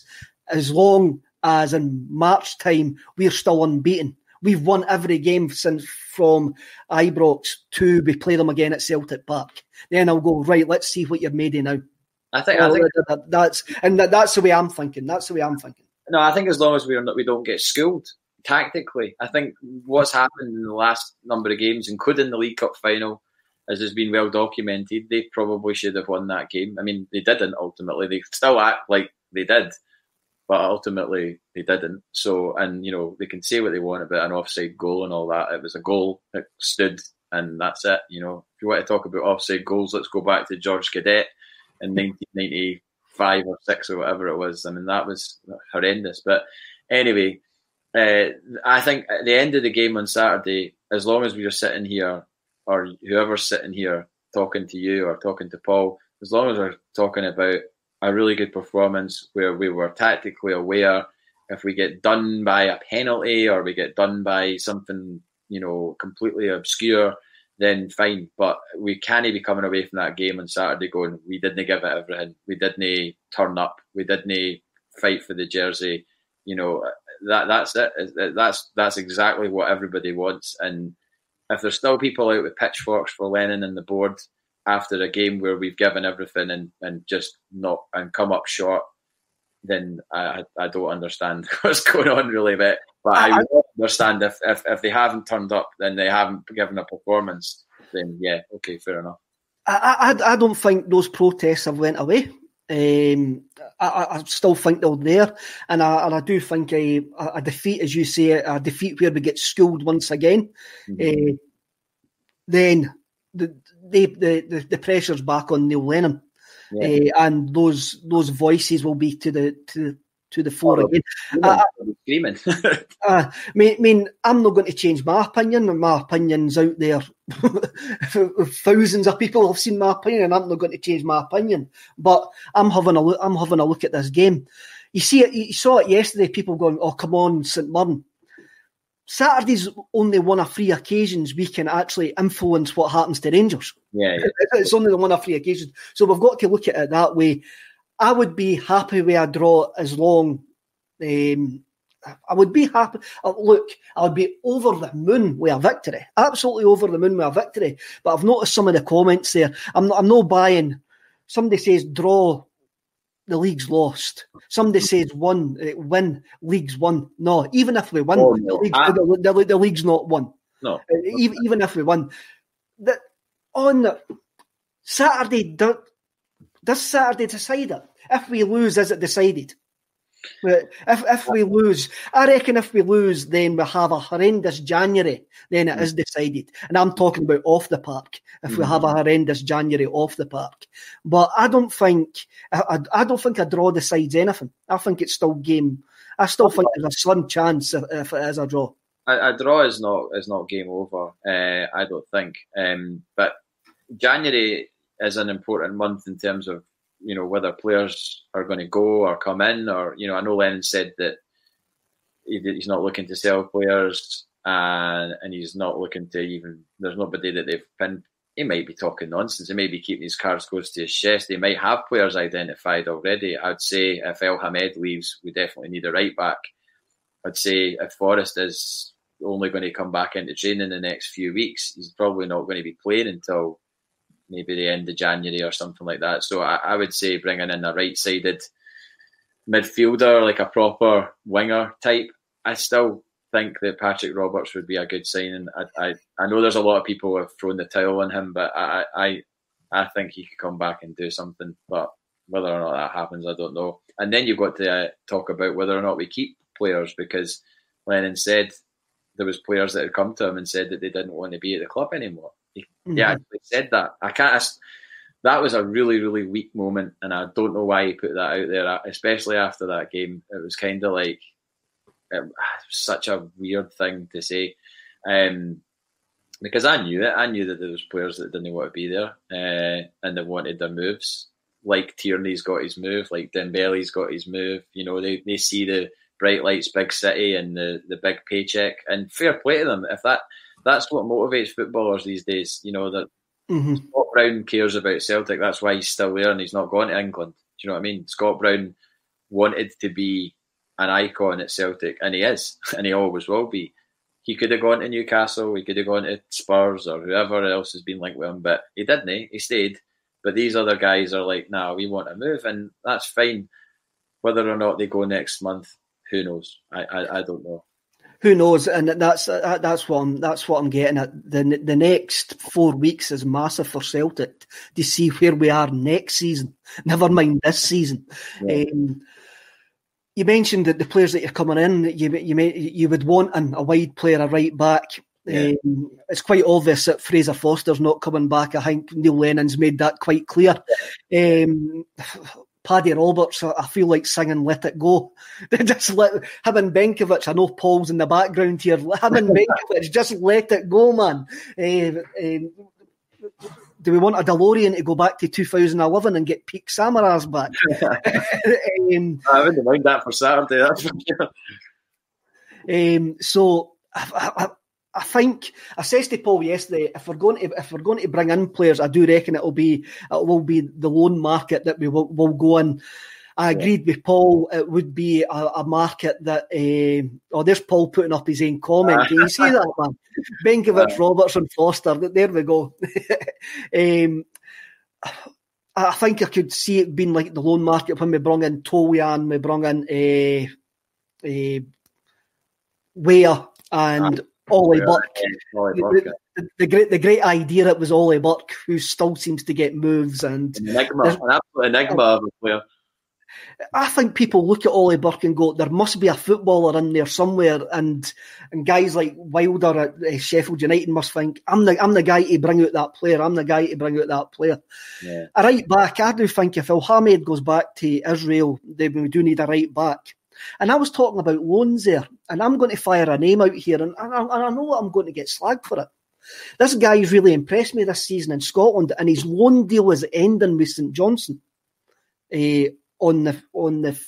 As long as in March time, we're still unbeaten. We've won every game since from Ibrox to we play them again at Celtic Park. Then I'll go, right, let's see what you're made of now. I think that's the way I'm thinking. That's the way I'm thinking. No, I think as long as we don't get schooled tactically, I think what's happened in the last number of games, including the League Cup final, as has been well documented, they probably should have won that game. I mean, they didn't ultimately. They still act like they did, but ultimately they didn't. So, and they can say what they want about an offside goal and all that. It was a goal that stood, and that's it. If you want to talk about offside goals, let's go back to George Cadet in 1995 or 6 or whatever it was. I mean, that was horrendous. But anyway, I think at the end of the game on Saturday, as long as we are sitting here, or whoever's sitting here talking to you or talking to Paul, as long as we're talking about a really good performance where we were tactically aware, if we get done by a penalty or we get done by something, completely obscure, then fine. But we can't be coming away from that game on Saturday going, we didn't give it everything. We didn't turn up. We didn't fight for the jersey. That's it. That's exactly what everybody wants. And if there's still people out with pitchforks for Lennon and the board after a game where we've given everything and just not and come up short, then I don't understand what's going on really. But I would understand if they haven't turned up, then they haven't given a performance, then yeah, okay, fair enough. I don't think those protests have went away. I still think they're there, and I do think a defeat, as you say, a defeat where we get schooled once again, then the pressure's back on Neil Lennon, and those voices will be to the fore again. Screaming. I mean, I'm not going to change my opinion. My opinion's out there. Thousands of people have seen my opinion, and I'm not going to change my opinion. But I'm having a look at this game. you see it. You saw it yesterday. People going, "Oh, come on, St Mirren." Saturday's only one of 3 occasions we can actually influence what happens to Rangers. Yeah. It's only the one of 3 occasions. So we've got to look at it that way. I would be happy with a draw as long. I would be happy. Look, I would be over the moon with a victory. Absolutely over the moon with a victory. But I've noticed some of the comments there. I'm not buying. Somebody says draw, the league's lost. Somebody says win, league's won. No, even if we win, the league's not won. No. Even if we win. On Saturday, does Saturday decide it? If we lose, is it decided? If we lose, I reckon if we lose, then we have a horrendous January, then it is decided. And I'm talking about off the park, if we have a horrendous January off the park. But I don't think a draw decides anything. I think it's still game. I still think there's a slim chance if it is a draw. A draw is not game over, I don't think. But January is an important month in terms of, whether players are going to go or come in, or, I know Lennon said that he's not looking to sell players, and he's not looking to there's nobody that they've pinned. He might be talking nonsense. He may be keeping his cards close to his chest. They might have players identified already. I'd say if El Hamed leaves, we definitely need a right back. I'd say if Forrest is only going to come back into training in the next few weeks, he's probably not going to be playing until maybe the end of January or something like that. So I would say bringing in a right-sided midfielder, like a proper winger type. I still think that Patrick Roberts would be a good signing. I know there's a lot of people who have thrown the towel on him, but I think he could come back and do something. But whether or not that happens, I don't know. And then you've got to talk about whether or not we keep players, because Lennon said there was players that had come to him and said that they didn't want to be at the club anymore. He actually said that. That was a really, really weak moment, and I don't know why he put that out there, especially after that game. It was kind of like such a weird thing to say, because I knew it. I knew that there was players that didn't want to be there, and they wanted their moves. Like Tierney's got his move, like Dembele's got his move. They see the bright lights, big city, and the big paycheck, and fair play to them. If that's what motivates footballers these days. That Scott Brown cares about Celtic. That's why he's still there and he's not gone to England. Do you know what I mean? Scott Brown wanted to be an icon at Celtic, and he is, and he always will be. He could have gone to Newcastle, he could have gone to Spurs or whoever else has been linked with him, but he didn't. He stayed. But these other guys are like, nah, we want to move, and that's fine. Whether or not they go next month, who knows? I don't know. Who knows? And that's what I'm getting at. The next 4 weeks is massive for Celtic to see where we are next season. Never mind this season. Yeah. You mentioned that the players that you're coming in, you would want a wide player, a right back. Yeah. It's quite obvious that Fraser Foster's not coming back. I think Neil Lennon's made that quite clear. Paddy Roberts, I feel like singing "Let It Go." Just let him and Benkovic. I know Paul's in the background here. Him and Benkovic, just let it go, man. Do we want a DeLorean to go back to 2011 and get Peak Samaras back? I wouldn't mind that for Saturday. That's for sure. So I think I said to Paul yesterday, if we're going to bring in players, I do reckon it will be the loan market that we will go in. I agreed with Paul. It would be a market that. There's Paul putting up his own comment. Can you see that, man? Benkovic, Robertson, Foster. There we go. I think I could see it being like the loan market when we brought in Tolian, we brought in Weah and Ollie Burke. The great idea it was Ollie Burke, who still seems to get moves, and an absolute enigma of a player. I think people look at Ollie Burke and go, there must be a footballer in there somewhere, and guys like Wilder at Sheffield United must think, I'm the guy to bring out that player. I'm the guy to bring out that player. Yeah. A right back, I do think if El Hamed goes back to Israel, then we do need a right back. And I was talking about loans there, and I'm going to fire a name out here, and I know I'm going to get slagged for it. This guy's really impressed me this season in Scotland, and his loan deal is ending with St Johnstone on the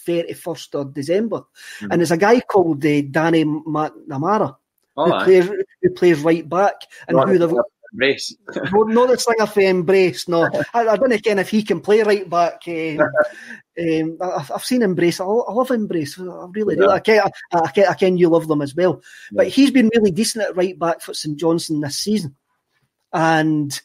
31st of December, and there's a guy called Danny McNamara who plays right back, and not who they've Embrace. not the singer for Embrace. No, I don't know if he can play right back. I've seen Embrace. I love Embrace. I really do. I can you love them as well. Yeah. But he's been really decent at right back for St Johnstone this season, and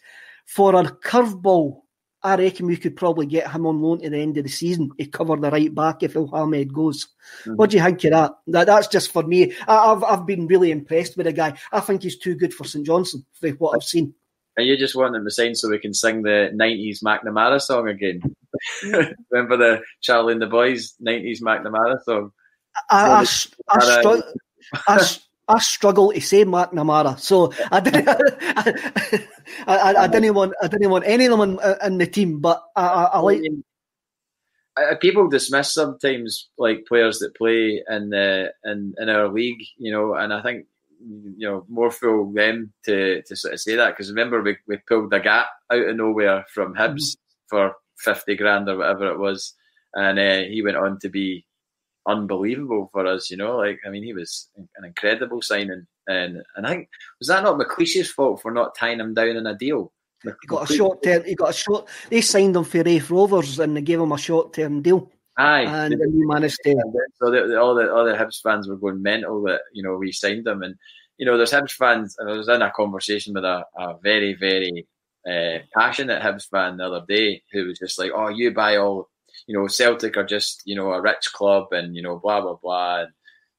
for a curveball, I reckon we could probably get him on loan to the end of the season to cover the right back if Ahmed goes. What do you think of that? That's just for me. I've been really impressed with the guy. I think he's too good for St Johnstone for what I've seen. And you just want him to sign so we can sing the 90s McNamara song again. Remember the Charlie and the Boys 90s McNamara song? I struggle to say McNamara, so I didn't want any of them in the team. But I like. People dismiss sometimes like players that play in our league, and I think more fool them to sort of say that, because remember we pulled the gap out of nowhere from Hibs for 50 grand or whatever it was, and he went on to be unbelievable for us, he was an incredible signing, and I think, was that not McLeish's fault for not tying him down in a deal? He got a short term. They signed him for Rafe Rovers and they gave him a short term deal. Aye, and he managed to. So all the Hibs fans were going mental that we signed him, and there's Hibs fans. I was in a conversation with a very, very passionate Hibs fan the other day who was just like, "Oh, you buy all." Celtic are just, a rich club and, blah, blah, blah. And,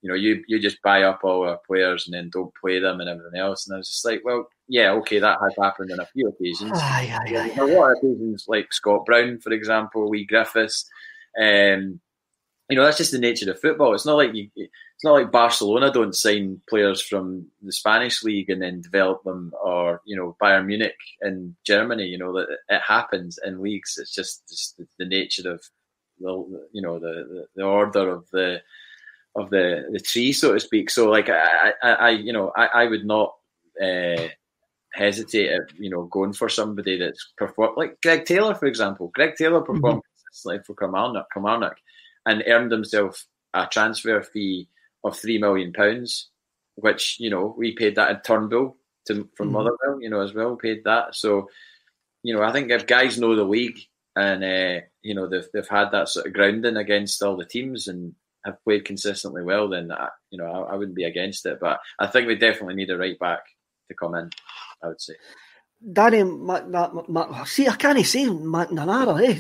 you just buy up all our players and then don't play them and everything else. And I was just like, well, yeah, okay, that has happened on a few occasions. A lot of occasions, like Scott Brown, for example, Lee Griffiths. That's just the nature of football. It's not like Barcelona don't sign players from the Spanish league and then develop them, or Bayern Munich in Germany. That it happens in leagues. It's just the nature of the order of the tree, so to speak. So like I would not hesitate at going for somebody that's performed, like Greg Taylor, for example. Greg Taylor performed consistently for Kilmarnock and earned himself a transfer fee of £3 million, which we paid that in Turnbull from Motherwell, as well, paid that. So I think if guys know the league and they've had that sort of grounding against all the teams and have played consistently well, then I wouldn't be against it. But I think we definitely need a right back to come in, I would say. Danny, see, I can't say McNamara.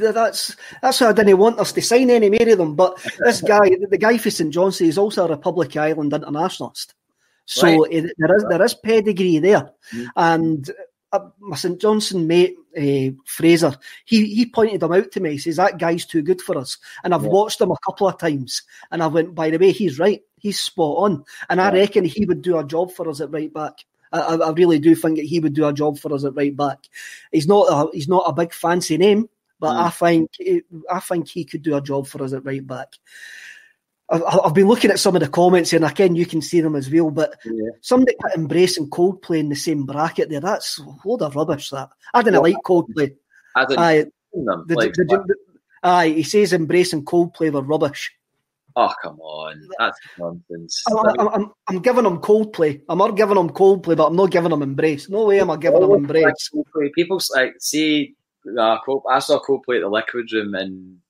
That's why I didn't want us to sign any more of them. But this guy, the guy for St Johnstone, is also a Republic of Ireland internationalist. So there is pedigree there. And my St Johnstone mate, Fraser, he pointed him out to me. He says, that guy's too good for us. And I've watched him a couple of times. And I went, by the way, he's right. He's spot on. And I reckon he would do a job for us at right back. I really do think that he would do a job for us at right back. He's not a big fancy name, but I think he could do a job for us at right back. I've been looking at some of the comments and again you can see them as well, but somebody put Embrace and Coldplay in the same bracket there. That's a load of rubbish. That I didn't like Coldplay. He says Embrace and Coldplay were rubbish. Oh, come on. That's nonsense. I'm giving them Coldplay. I'm not giving them Coldplay, but I'm not giving them Embrace. No way am I giving them Embrace. People see, I saw Coldplay at the Liquid Room in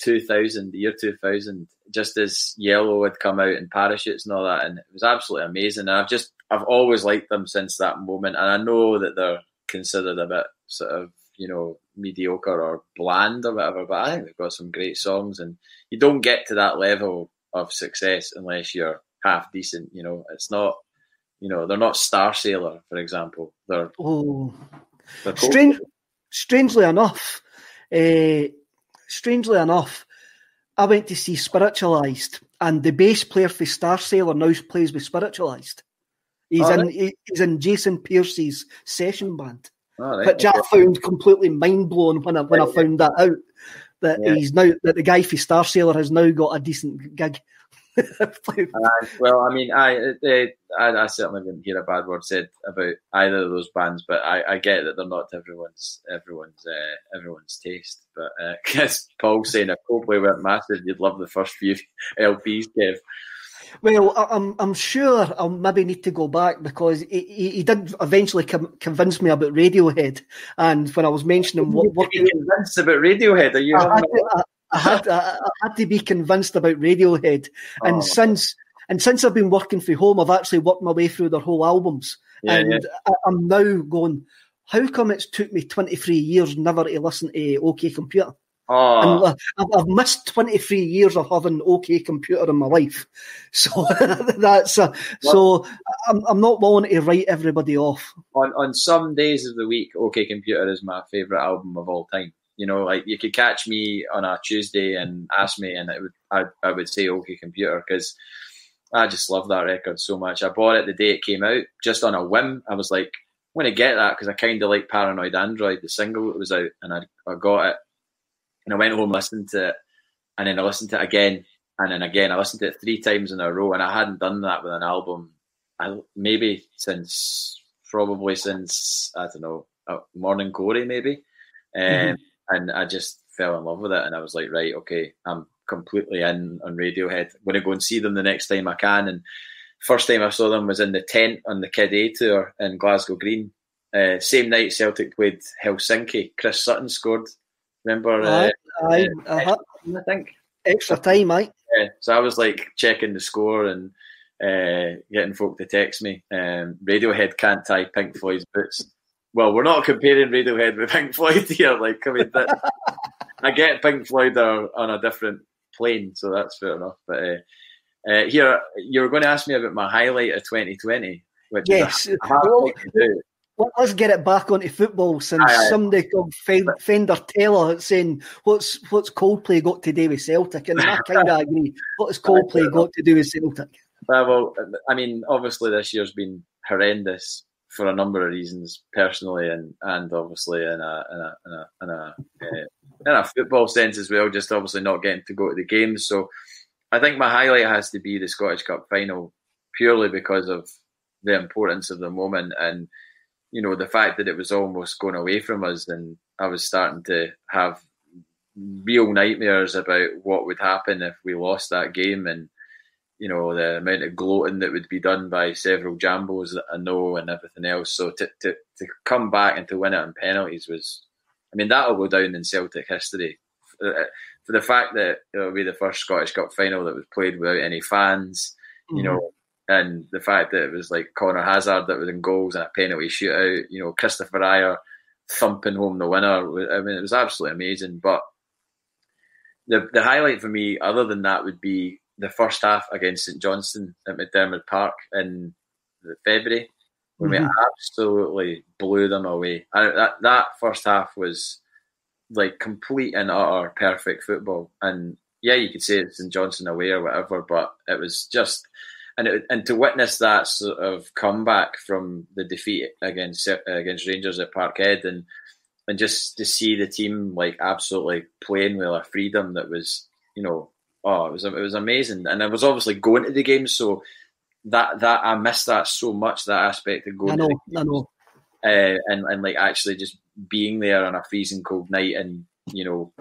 the year 2000, just as Yellow had come out in parachutes and all that, and it was absolutely amazing. And I've always liked them since that moment, and I know that they're considered a bit sort of, mediocre or bland or whatever, but I think they've got some great songs, and you don't get to that level of success unless you're half decent. It's not, they're not Star Sailor, for example. They're strangely enough, I went to see Spiritualised, and the bass player for Star Sailor now plays with Spiritualised. He's in Jason Pierce's session band. Which I found completely mind blowing when I found that out. That he's now that the guy for Star Sailor has now got a decent gig. Well, I mean, I certainly wouldn't hear a bad word said about either of those bands, but I get that they're not everyone's taste. But as Paul's saying, if Coldplay weren't massive, you'd love the first few LPs, Kev. Well, I'm sure I'll maybe need to go back, because he did eventually convince me about Radiohead. And when I was mentioning what convinced about Radiohead, are you? I had to be convinced about Radiohead, and since I've been working from home, I've actually worked my way through their whole albums, I'm now going, how come it's took me 23 years never to listen to OK Computer? And I've missed 23 years of having OK Computer in my life, so that's so I'm not willing to write everybody off. On some days of the week, OK Computer is my favourite album of all time. You know, like, you could catch me on a Tuesday and ask me, and I would say OK Computer, because I just love that record so much. I bought it the day it came out, just on a whim. I was like, I'm going to get that because I kind of like Paranoid Android, the single that was out, and I got it. And I went home, listened to it, and then I listened to it again, and then again. I listened to it 3 times in a row, and I hadn't done that with an album maybe since, I don't know, Morning Glory maybe. And I just fell in love with it, and I was like, right, okay, I'm completely in on Radiohead. I'm going to go and see them the next time I can. And first time I saw them was in the tent on the Kid A tour in Glasgow Green. Same night Celtic played Helsinki. Chris Sutton scored. Remember? I think extra time, mate. Yeah, so I was like checking the score and getting folk to text me. Radiohead can't tie Pink Floyd's boots. Well, we're not comparing Radiohead with Pink Floyd here. Like, I mean, I get Pink Floyd are on a different plane, so that's fair enough. But here, you were going to ask me about my highlight of 2020, which yes. is a hard thing to do. Well, let's get it back onto football, since somebody called Fender Taylor saying, what's Coldplay got to do with Celtic? And I kind of agree. What has Coldplay got to do with Celtic? Well, I mean, obviously this year's been horrendous for a number of reasons, personally and obviously in a football sense as well. Just obviously not getting to go to the games. So I think my highlight has to be the Scottish Cup final, purely because of the importance of the moment and, you know, the fact that it was almost going away from us, and I was starting to have real nightmares about what would happen if we lost that game, and, you know, the amount of gloating that would be done by several jambos that I know and everything else. So to come back and to win it on penalties was, I mean, that'll go down in Celtic history. For the fact that it'll be the first Scottish Cup final that was played without any fans, you know, and the fact that it was like Conor Hazard that was in goals and a penalty shootout, you know, Christopher Ayer thumping home the winner. I mean, it was absolutely amazing. But the highlight for me, other than that, would be the first half against St Johnstone at McDiarmid Park in February, when we absolutely blew them away. That first half was like complete and utter perfect football. And yeah, you could say it's St Johnstone away or whatever, but it was just, and to witness that sort of comeback from the defeat against Rangers at Parkhead, and just to see the team like absolutely playing with a freedom that was, you know, it was amazing. And I was obviously going to the games, so that I missed that so much, that aspect of going to the games. And like actually just being there on a freezing cold night in, you know,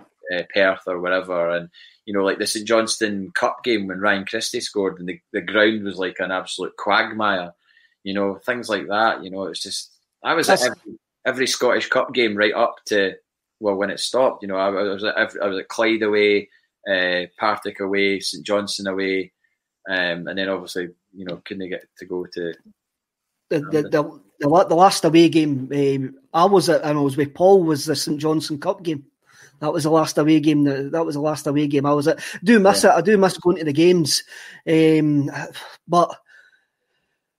Perth or wherever, and, you know, like the St Johnstone Cup game when Ryan Christie scored and the ground was like an absolute quagmire, you know, things like that. You know, it's just, I was at every Scottish Cup game right up to, well, when it stopped. You know, I was at Clyde away, Partick away, St Johnstone away, and then obviously, you know, couldn't get to go to the last away game I was at, and I was with Paul, was the St Johnstone Cup game. That was the last away game. That was the last away game I was at. I do miss it. I do miss going to the games, but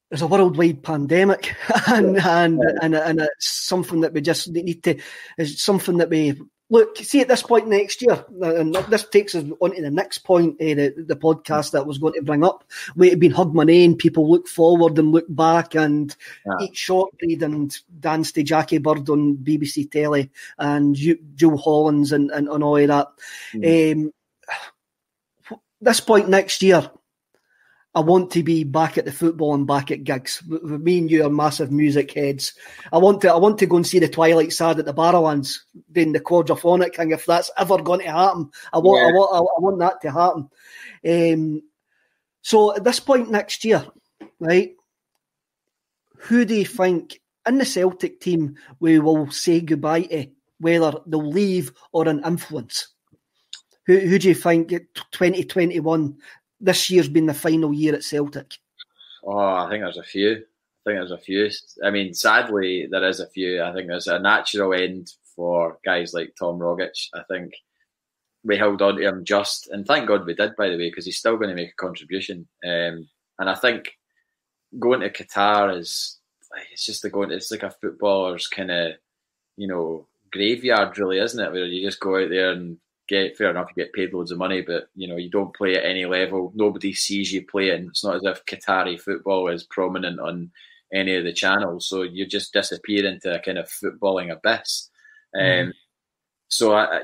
there's a worldwide pandemic, and it's something that we just need to. It's something that we look. See, at this point next year, and this takes us on to the next point. The podcast that I was going to bring up. We've been Hug My Name. People look forward and look back and eat shortbread and dance to Jackie Bird on BBC Telly and Joe Hollins and all of that. This point next year, I want to be back at the football and back at gigs. Me and you are massive music heads. I want to go and see the Twilight Sad at the Barrowlands doing the quadraphonic thing. If that's ever going to happen, I want that to happen. So at this point next year, right? Who do you think in the Celtic team we will say goodbye to, whether they'll leave or an influence? Who do you think 2021? This year's been the final year at Celtic. Oh, I think there's a few. I mean, sadly, there is a few. I think there's a natural end for guys like Tom Rogic. I think we held on to him and thank God we did, by the way, because he's still going to make a contribution. And I think going to Qatar it's like a footballer's kind of, graveyard, really, isn't it? Where you just go out there and fair enough, you get paid loads of money, but you don't play at any level. Nobody sees you playing. It's not as if Qatari football is prominent on any of the channels, so you just disappear into a kind of footballing abyss. So I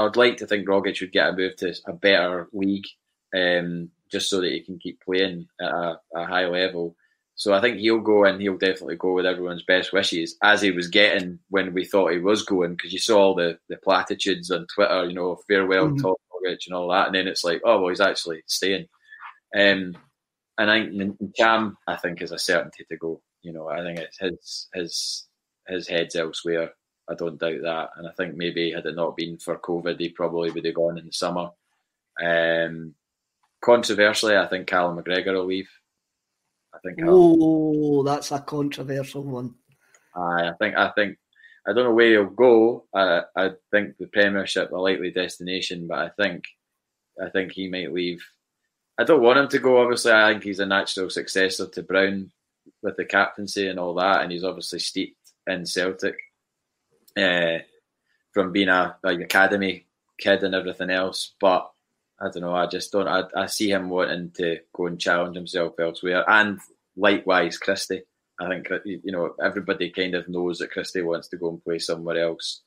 would like to think Rogic would get a move to a better league, just so that he can keep playing at a high level. So I think he'll go, and he'll definitely go with everyone's best wishes, as he was getting when we thought he was going, because you saw all the platitudes on Twitter, farewell Tom Rogic and all that, and then it's like, oh well, he's actually staying. And I think Cham, I think, is a certainty to go. I think it's his head's elsewhere. I don't doubt that, and I think maybe had it not been for COVID, he probably would have gone in the summer. Controversially, I think Callum McGregor will leave. That's a controversial one. I think I don't know where he'll go. I think the Premiership a likely destination, but I think he might leave. I don't want him to go. Obviously, I think he's a natural successor to Brown with the captaincy and all that, and he's obviously steeped in Celtic from being a academy kid and everything else. But I don't know. I just don't. I see him wanting to go and challenge himself elsewhere, and likewise Christie. I think everybody kind of knows that Christie wants to go and play somewhere else.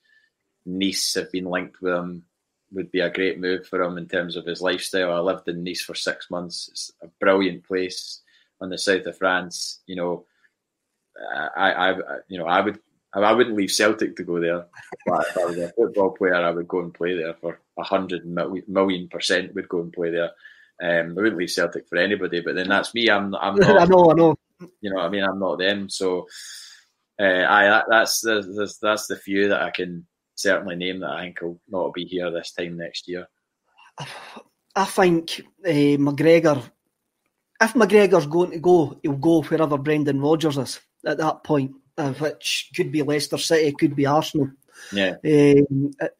Nice have been linked with him. Would be a great move for him in terms of his lifestyle. I lived in Nice for 6 months. It's a brilliant place on the south of France. I wouldn't leave Celtic to go there. But if I was a football player, I would go and play there for 100 million%. Would go and play there. I wouldn't leave Celtic for anybody. But then that's me. I'm not. I know. I'm not them. So, that's the few that I can certainly name that I think will not be here this time next year. I think McGregor. If McGregor's going to go, he'll go wherever Brendan Rodgers is at that point, which could be Leicester City, could be Arsenal. Yeah.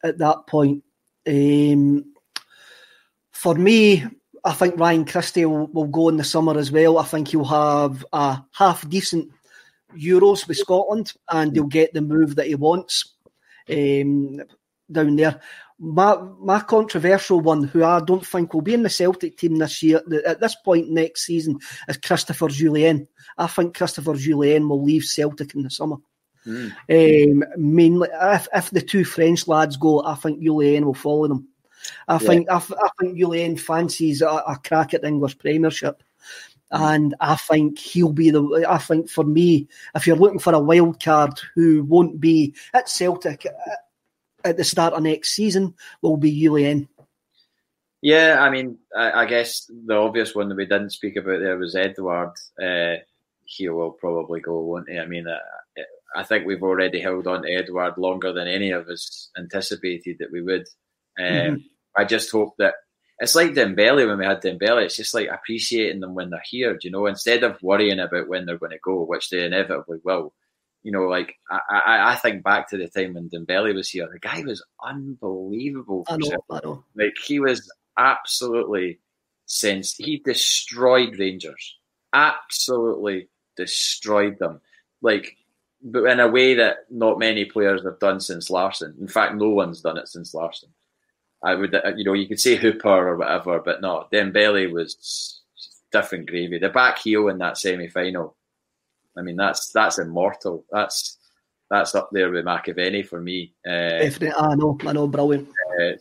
At that point, for me, I think Ryan Christie will go in the summer as well. I think he'll have a half decent Euros with Scotland, and he'll get the move that he wants down there. My controversial one, who I don't think will be in the Celtic team this year, at this point next season, is Christopher Jullien. I think Christopher Jullien will leave Celtic in the summer. Mainly, if the two French lads go, I think Jullien will follow them. I think Jullien fancies a crack at the English Premiership. And I think he'll be I think for me, if you're looking for a wild card who won't be at Celtic at the start of next season, will be Jullien. Yeah, I mean, I guess the obvious one that we didn't speak about there was Edouard. He will probably go, won't he? I mean, I think we've already held on to Edouard longer than any of us anticipated that we would. I just hope that it's like Dembele when we had Dembele. It's just like appreciating them when they're here, instead of worrying about when they're going to go, which they inevitably will. I think back to the time when Dembele was here. The guy was unbelievable. I know. Like, he was absolutely he destroyed Rangers. Absolutely destroyed them. Like, but in a way that not many players have done since Larsson. In fact, no one's done it since Larsson. I would, you could say Hooper or whatever, but no, Dembele was different gravy. The back heel in that semi-final, I mean, that's immortal. That's up there with McAvenny for me. Definitely, I know, brilliant.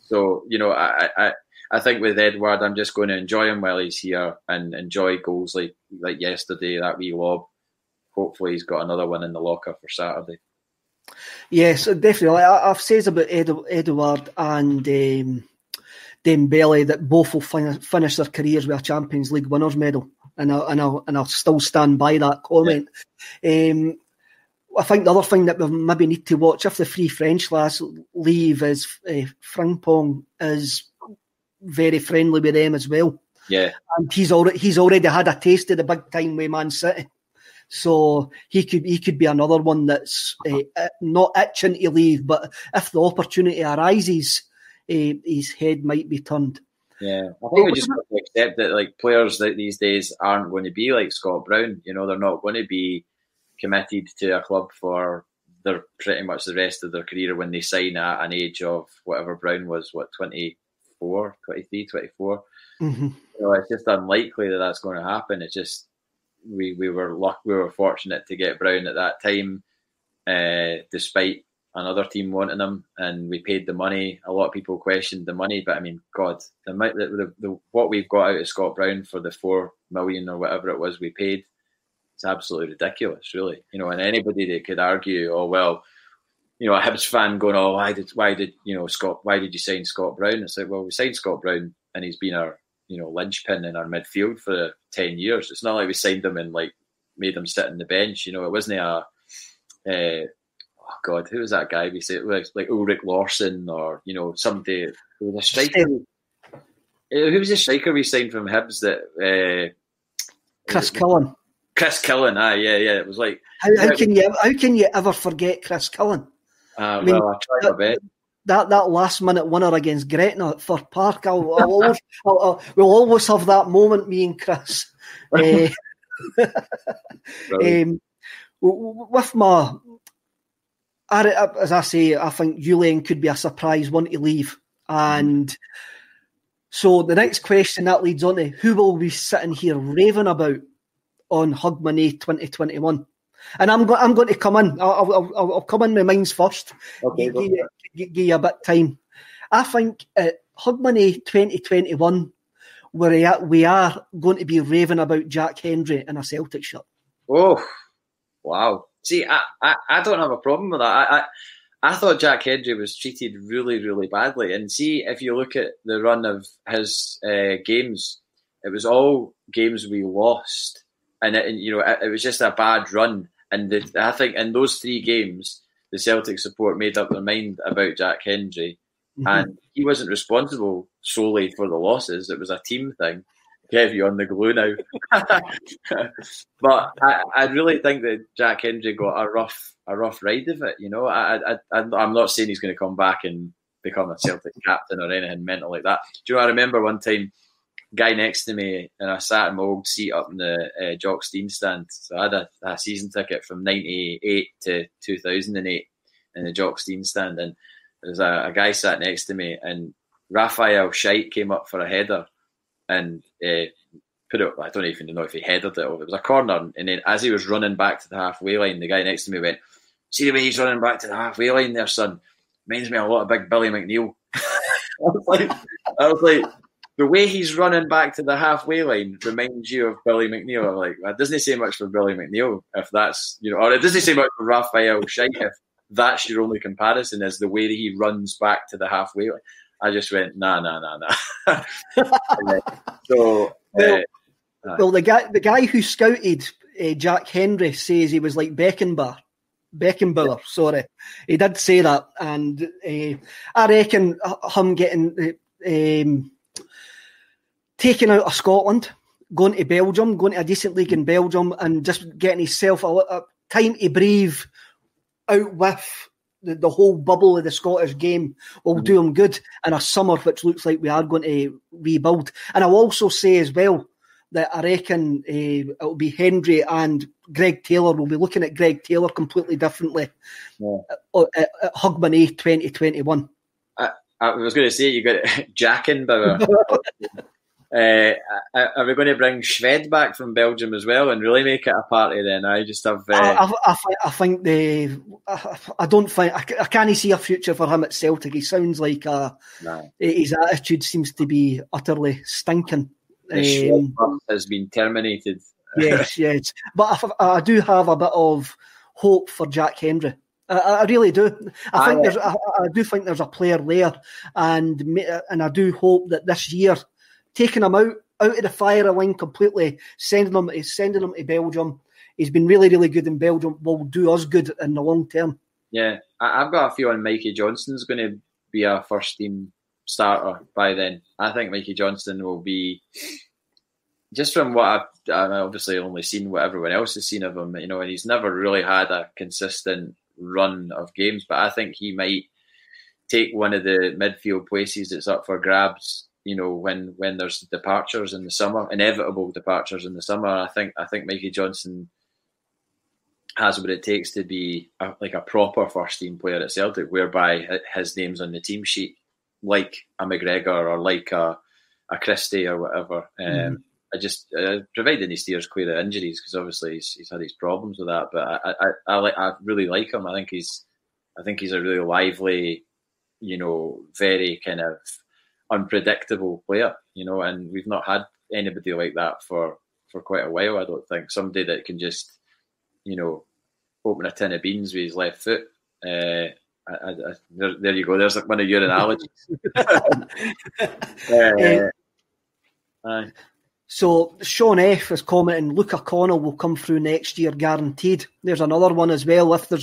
So I think with Edward, I'm just going to enjoy him while he's here and enjoy goals like yesterday, that wee lob. Hopefully he's got another one in the locker for Saturday. Yes, definitely. I've said about Edouard and Dembele that both will finish their careers with a Champions League winners' medal, and I'll still stand by that comment. Yeah. I think the other thing that we maybe need to watch if the three French lads leave is Frimpong is very friendly with them as well. Yeah, and he's already had a taste of the big time with Man City. So he could be another one that's not itching to leave, but if the opportunity arises, his head might be turned. Yeah, I think we just have to accept that like players that these days aren't going to be like Scott Brown. You know, they're not going to be committed to a club for their pretty much the rest of their career when they sign at an age of whatever Brown was, 24, 23, 24. Mm-hmm. You know, it's just unlikely that that's going to happen. It's just we were fortunate to get Brown at that time, despite another team wanting him, and we paid the money. A lot of people questioned the money, but I mean, God, the what we've got out of Scott Brown for the 4 million or whatever it was we paid, it's absolutely ridiculous, really. You know, and anybody that could argue, oh well, you know, a Hibs fan going, oh why did you sign Scott Brown? It's like, well, we signed Scott Brown and he's been our, you know, linchpin in our midfield for 10 years. It's not like we signed him and like made him sit on the bench. You know, it wasn't oh God, who was that guy? We said like Ulrich Larsson or, you know, somebody who was a striker. Who was the striker we signed from Hibs that Chris Cullen. Chris Cullen, yeah. It was like how can you ever forget Chris Cullen? I tried my best. That last minute winner against Gretna at Fir Park, we'll always have that moment, me and Chris. With my, as I say, I think Julian could be a surprise one to leave. And so the next question that leads on to who will we be sitting here raving about on Hogmanay 2021? And I'm going to come in. I'll come in with mines first. Okay, give you a bit of time. I think at Hogmanay 2021, we are going to be raving about Jack Hendry in a Celtic shirt. Oh, wow. See, I don't have a problem with that. I thought Jack Hendry was treated really, really badly. And see, if you look at the run of his games, it was all games we lost. And it was just a bad run. And I think in those 3 games, the Celtic support made up their mind about Jack Hendry. Mm-hmm. And he wasn't responsible solely for the losses. It was a team thing. Kev, you on the glue now. But I really think that Jack Hendry got a rough ride of it. You know, I'm not saying he's going to come back and become a Celtic captain or anything mental like that. Do you know, I remember one time, guy next to me, and I sat in my old seat up in the Jock Stein stand. So I had a season ticket from 98 to 2008 in the Jock Stein stand, and there's a guy sat next to me, and Raphael Scheidt came up for a header and put it. I don't even know if he headed it or it was a corner. And then as he was running back to the halfway line, the guy next to me went, "See the way he's running back to the halfway line there, son? Reminds me a lot of big Billy McNeil." I was like. The way he's running back to the halfway line reminds you of Billy McNeil. I'm like, that doesn't say much for Billy McNeil if that's, you know, or it doesn't say much for Raphael Scheidt if that's your only comparison is the way that he runs back to the halfway line. I just went, nah. Well, the guy who scouted Jack Hendry says he was like Beckenbauer, sorry. He did say that. And I reckon him getting... taken out of Scotland, going to Belgium, going to a decent league in Belgium, and just getting himself a time to breathe out with the whole bubble of the Scottish game will do him good in a summer which looks like we are going to rebuild. And I'll also say as well that I reckon it'll be Hendry and Greg Taylor. We'll be looking at Greg Taylor completely differently at Hogmanay 2021. I was going to say you got Jackenbauer. Are we going to bring Shved back from Belgium as well and really make it a party then? I just have. I think I don't think I can't see a future for him at Celtic. He sounds like his attitude seems to be utterly stinking. The has been terminated. Yes. But I do have a bit of hope for Jack Hendry. I really do. I do think there's a player there, and I do hope that this year, taking him out of the firing line completely, sending him to Belgium. He's been really, really good in Belgium. Will do us good in the long term. Yeah, I've got a feeling Mikey Johnston's going to be a first team starter by then. I think Mikey Johnston will be, just from what I've obviously only seen what everyone else has seen of him, and he's never really had a consistent run of games, but I think he might take one of the midfield places that's up for grabs. When there's departures in the summer, inevitable departures in the summer, I think Mikey Johnston has what it takes to be a proper first team player at Celtic, whereby his name's on the team sheet, like a McGregor or like a Christie or whatever. I just provided he steers clear of injuries, because obviously he's had his problems with that. But I really like him. I think he's a really lively, very kind of unpredictable player, and we've not had anybody like that for quite a while. I don't think somebody that can just, open a tin of beans with his left foot. There you go. There's one of your analogies. So Sean F is commenting, Luke O'Connell will come through next year, guaranteed. There's another one as well. If there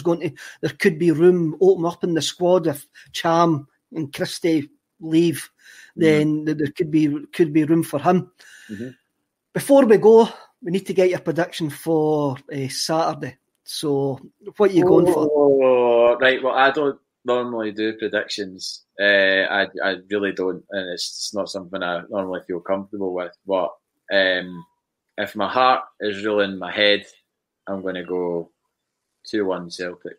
could be room open up in the squad if Cham and Christie leave, then there could be room for him. Mm-hmm. Before we go, we need to get your prediction for Saturday. So, what are you going for? Right. Well, I don't normally do predictions. I really don't, and it's not something I normally feel comfortable with. But if my heart is ruling my head, I'm going to go 2-1 Celtic.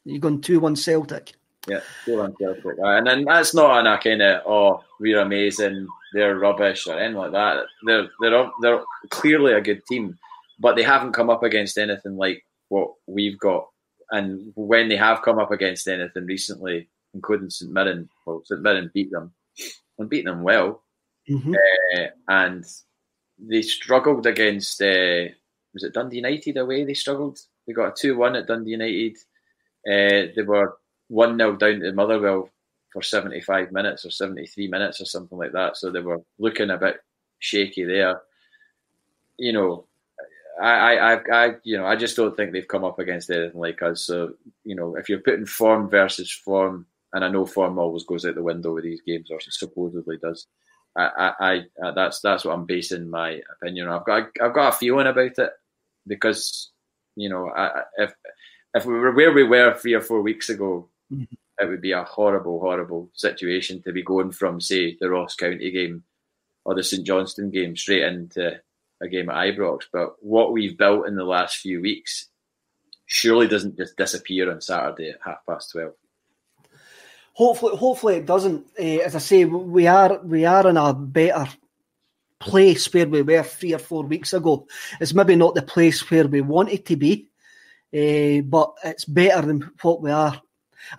You're going 2-1 Celtic? Yeah, 2-1 Celtic. And then that's not on a kind of, we're amazing, they're rubbish or anything like that. They're clearly a good team, but they haven't come up against anything like what we've got. And when they have come up against anything recently, including St Mirren, St Mirren beat them and beat them well. Mm-hmm. And they struggled against, was it Dundee United away? They struggled. They got a 2-1 at Dundee United. They were 1-0 down to Motherwell for 75 minutes or 73 minutes or something like that. So they were looking a bit shaky there. I just don't think they've come up against anything like us. So, if you're putting form versus form, and I know form always goes out the window with these games, or supposedly does. That's what I'm basing my opinion on. I've got a feeling about it, because if we were where we were 3 or 4 weeks ago, mm-hmm. It would be a horrible, horrible situation to be going from, say, the Ross County game or the St Johnstone game straight into a game at Ibrox. But what we've built in the last few weeks surely doesn't just disappear on Saturday at 12:30. Hopefully it doesn't. As I say, we are in a better place where we were 3 or 4 weeks ago. It's maybe not the place where we wanted to be, but it's better than what we are.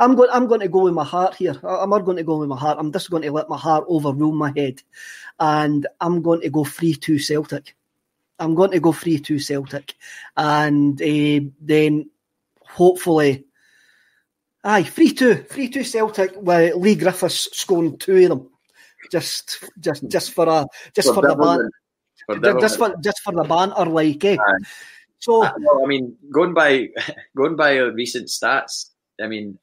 I'm going to go with my heart here. I'm not going to go with my heart. I'm just going to let my heart overrule my head, and I'm going to go 3-2 Celtic. I'm going to go 3-2 Celtic, and then hopefully, 3-2 Celtic with Lee Griffiths scoring 2 of them, just for the banter, like. So, I mean, going by recent stats, I mean,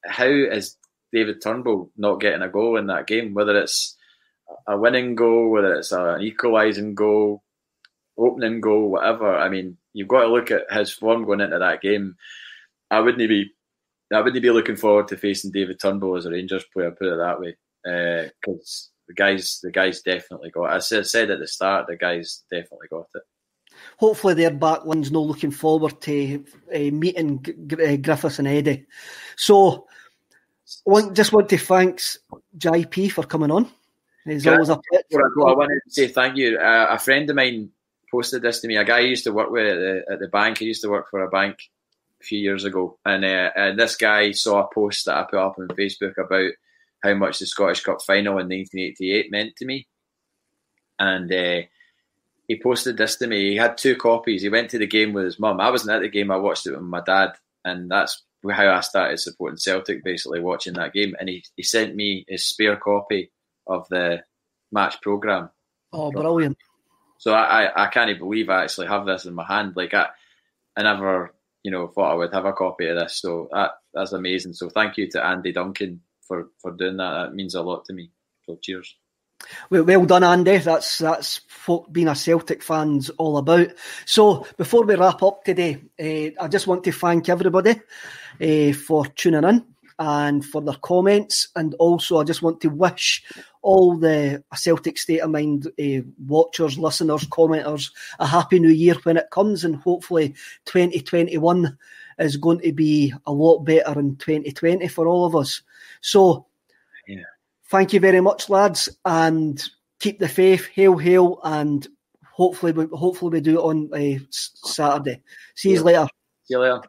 how is David Turnbull not getting a goal in that game? Whether it's a winning goal, whether it's an equalising goal, opening goal, whatever. I mean, you've got to look at his form going into that game. I wouldn't be looking forward to facing David Turnbull as a Rangers player, put it that way, because the guys definitely got it. As I said at the start, the guys definitely got it. Hopefully their backline's not looking forward to meeting Griffiths and Eddie. So, just want to thank JP for coming on. It's always a pleasure. I wanted to say thank you. A friend of mine posted this to me. A guy I used to work with at the bank. I used to work for a bank a few years ago, and this guy saw a post that I put up on Facebook about how much the Scottish Cup final in 1988 meant to me, and he posted this to me. He had 2 copies. He went to the game with his mum. I wasn't at the game. I watched it with my dad, and that's how I started supporting Celtic, basically watching that game. And he sent me his spare copy of the match programme. Oh, brilliant. So I can't believe I actually have this in my hand. Like I never, thought I would have a copy of this. So that's amazing. So thank you to Andy Duncan for doing that. That means a lot to me. So cheers. Well done, Andy. That's what being a Celtic fan's all about. So before we wrap up today, I just want to thank everybody for tuning in and for their comments, and also I just want to wish all the Celtic State of Mind watchers, listeners, commenters a happy new year when it comes, and hopefully 2021 is going to be a lot better than 2020 for all of us. So thank you very much, lads, and keep the faith. Hail, hail, and hopefully we do it on Saturday. See you later. See you later.